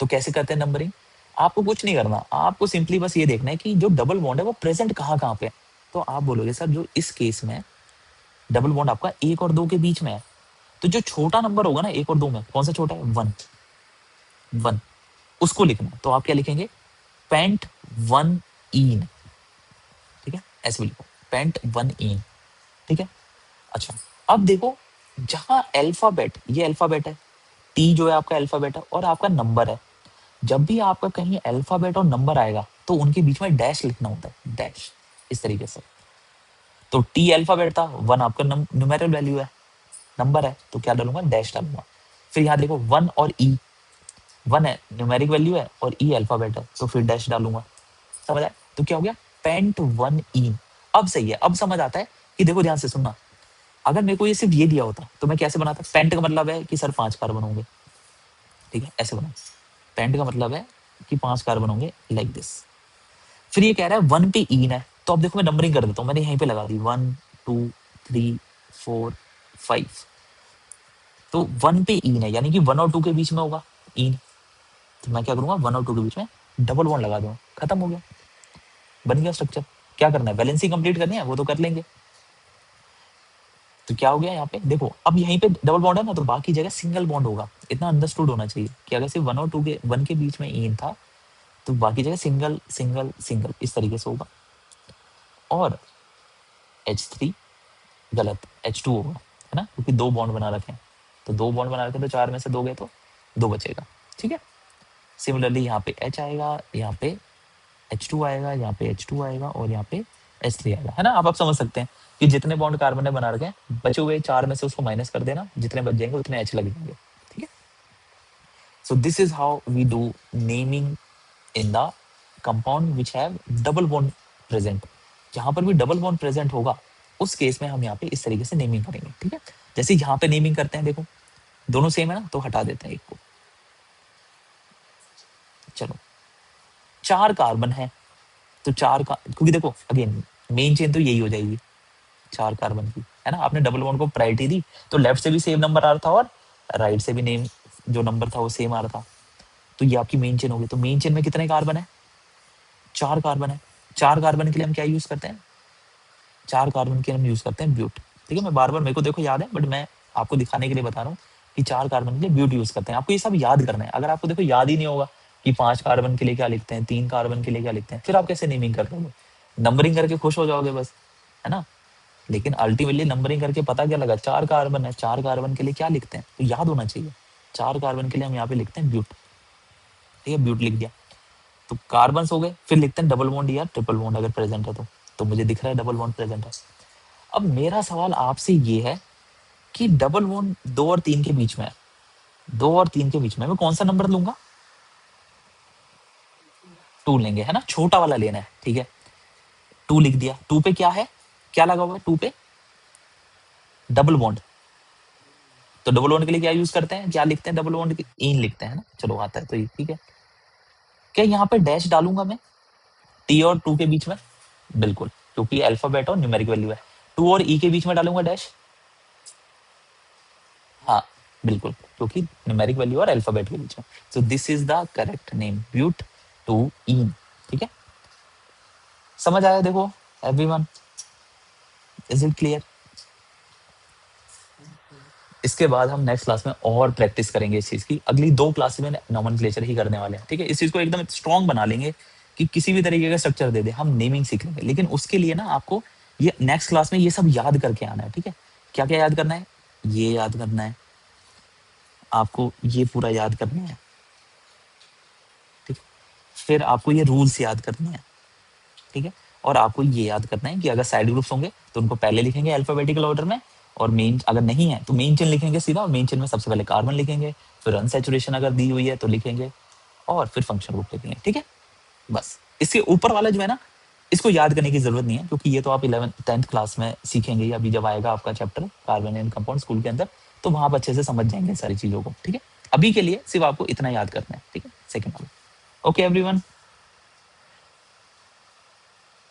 तो कैसे करते हैं नंबरिंग, आपको कुछ नहीं करना, आपको सिंपली बस ये देखना है कि जो डबल बॉन्ड है वो प्रेजेंट कहाँ कहाँ पे है। तो आप बोलोगे सर जो इस केस में डबल बॉन्ड आपका 1 और 2 के बीच में है, तो जो छोटा नंबर होगा ना 1 और 2 में, कौन सा छोटा है, 1, उसको लिखना है। तो आप क्या लिखेंगे, पेंट 1 इन, ठीक है, ऐसे भी लिखो, पेंट 1 इन, ठीक है। अच्छा, अब देखो, जहां अल्फाबेट, ये अल्फाबेट है, टी जो है आपका अल्फाबेट है, और आपका नंबर है। जब भी आपका कहीं अल्फाबेट और नंबर आएगा तो उनके बीच में डैश लिखना होता है, डैश, इस तरीके से। तो टी अल्फाबेट था, 1 आपका न्यूमेरल वैल्यू है, नंबर है, तो क्या डालूंगा, डैश डालूंगा। फिर यहाँ देखो 1 और ई, 1 है न्यूमेरिक वैल्यू है और ई अल्फाबेट है, तो फिर डैश डालूंगा। समझ आया, तो क्या हो गया, पेंट 1 इन। अब सही है, अब समझ आता है कि देखो ध्यान से सुनना, अगर मेरे को ये सिर्फ ये दिया होता तो मैं कैसे बनाता, पेंट का मतलब है कि सर 5 कार्बन होंगे, ठीक है, ऐसे बना। पेंट का मतलब है कि 5 कार्बन होंगे, लाइक दिस। फिर ये कह रहा है 1 पे इन है, तो अब देखो मैं नंबरिंग कर देता हूँ, मैंने यहीं पे लगा दी 1 2 3 4 5। तो 1 पे इन है, यानी कि 1 और 2 के बीच में होगा इन। तो मैं क्या करूंगा, 1 और 2 के बीच में डबल बॉन्ड लगा दूंगा, खत्म हो गया, बन गया स्ट्रक्चर। क्या करना है, बैलेंसिंग कंप्लीट करनी है, वो तो कर लेंगे। तो क्या हो गया यहाँ पे देखो, अब यहीं पे डबल बॉन्ड है ना, तो बाकी जगह सिंगल बॉन्ड होगा। इतना अंडरस्टूड होना चाहिए कि अगर सिर्फ 1 और 2 के 1 के बीच में इन था, तो बाकी जगह सिंगल सिंगल सिंगल इस तरीके से होगा। और H3 गलत, H2 होगा, है ना, क्योंकि 2 बॉन्ड बना रखे हैं। तो 2 बॉन्ड बना रखे हैं, तो 4 में से 2 गए तो 2 बचेगा, ठीक है। सिमिलरली यहाँ पे H आएगा, यहाँ पे H2 आएगा, यहाँ पे H2 आएगा, और यहाँ पे H3 आएगा, है ना। अब आप समझ सकते हैं कि जितने बॉन्ड कार्बन ने बना रखे हैं, बचे हुए 4 में से उसको माइनस कर देना, जितने बच जाएंगे उतने H लग जाएंगे, ठीक है। So this is how we do naming in the compound which have double bond present. जहां पर भी डबल बॉन्ड प्रेजेंट होगा, उस केस में हम यहाँ पे इस तरीके से नेमिंग करेंगे, ठीक है। जैसे यहाँ पे नेमिंग करते हैं, देखो दोनों सेम है ना, तो हटा देते हैं एक को। चलो, 4 कार्बन है, तो क्योंकि देखो अगेन मेन चेन तो यही हो जाएगी 4 कार्बन की, है ना। आपने डबल बॉन्ड को प्रायोरिटी दी, तो लेफ्ट से भी सेम नंबर आ रहा था और राइट से भी नेम जो नंबर था वो सेम आ रहा था। तो ये आपकी मेन चेन होगी। तो मेन चेन में कितने कार्बन है, 4 कार्बन है। 4 कार्बन के लिए हम क्या यूज करते हैं, 4 कार्बन के लिए हम यूज करते हैं ब्यूट, ठीक है। मैं बार बार, मेरे को देखो याद है, बट मैं आपको दिखाने के लिए बता रहा हूँ कि 4 कार्बन के लिए ब्यूट यूज करते हैं। आपको ये सब याद करना है। अगर आपको देखो याद ही नहीं होगा कि 5 कार्बन के लिए क्या लिखते हैं, 3 कार्बन के लिए क्या लिखते हैं, फिर आप कैसे नेमिंग कर लोगे, नंबरिंग करके खुश हो जाओगे बस, है ना। लेकिन अल्टीमेटली नंबरिंग करके पता क्या लगा, 4 कार्बन है, 4 कार्बन के लिए क्या लिखते हैं, तो याद होना चाहिए। 4 कार्बन के लिए हम यहाँ पे लिखते हैं ब्यूट, ठीक है, ब्यूट लिख दिया। तो कार्बन हो गए, फिर लिखते हैं डबल बॉन्ड या ट्रिपल बॉन्ड अगर प्रेजेंट है तो मुझे दिख रहा है डबल बॉन्ड प्रेजेंट है। अब मेरा सवाल आपसे ये है कि डबल बॉन्ड 2 और 3 के बीच में है, 2 और 3 के बीच में मैं कौन सा नंबर लूंगा, 2 लेंगे, है ना, छोटा वाला लेना है, ठीक है। 2 लिख दिया। 2 पे क्या है, क्या लगा हुआ है 2 पे, डबल बॉन्ड। तो डबल बॉन्ड के लिए क्या यूज करते हैं, क्या लिखते हैं डबल बॉन्ड की, इन लिखते हैं ना। चलो आता है तो ये ठीक है। क्या यहाँ पे डैश डालूंगा मैं T और 2 के बीच में, बिल्कुल, क्योंकि अल्फाबेट और न्यूमेरिक वैल्यू है। 2 और E के बीच में डालूंगा डैश, हाँ बिल्कुल, क्योंकि न्यूमेरिक वैल्यू और अल्फाबेट के बीच में। So this is the correct name, but 2 ene, ठीक है। समझ आया, देखो एवरीवन, इज इट क्लियर। इसके बाद हम नेक्स्ट क्लास में और प्रैक्टिस करेंगे इस चीज की। अगली 2 क्लासेस में नॉमेनक्लेचर ही करने वाले हैं, ठीक है। इस चीज को एकदम स्ट्रॉन्ग बना लेंगे कि किसी भी तरीके का स्ट्रक्चर दे दे हम नेमिंग सीख लेंगे। लेकिन उसके लिए ना आपको ये नेक्स्ट क्लास में ये सब याद करके आना है, ठीक है। क्या क्या याद करना है, ये याद करना है आपको, ये पूरा याद करना है, ठीक है। फिर आपको ये रूल्स याद करने हैं, ठीक है। और आपको ये याद करना है कि अगर साइड ग्रुप्स होंगे तो उनको पहले लिखेंगे अल्फाबेटिकल ऑर्डर में, और मेन अगर नहीं है तो मेन चेन लिखेंगे सीधा, और मेन चेन में सबसे पहले कार्बन लिखेंगे, फिर अनसैचुरेशन अगर दी हुई है तो लिखेंगे, और फिर फंक्शन ग्रुप लिखेंगे, ठीक है। बस इसके ऊपर वाला जो है ना, इसको याद करने की जरूरत नहीं है, क्योंकि ये तो आप 11th 10th क्लास में सीखेंगे, अभी जब आएगा आपका chapter carbon and compound school के अंदर, तो वहां आप अच्छे से समझ जाएंगे सारी चीजों को, ठीक है। अभी के लिए सिर्फ आपको इतना याद करना है, ठीक है, सेकंड वाला। Okay everyone,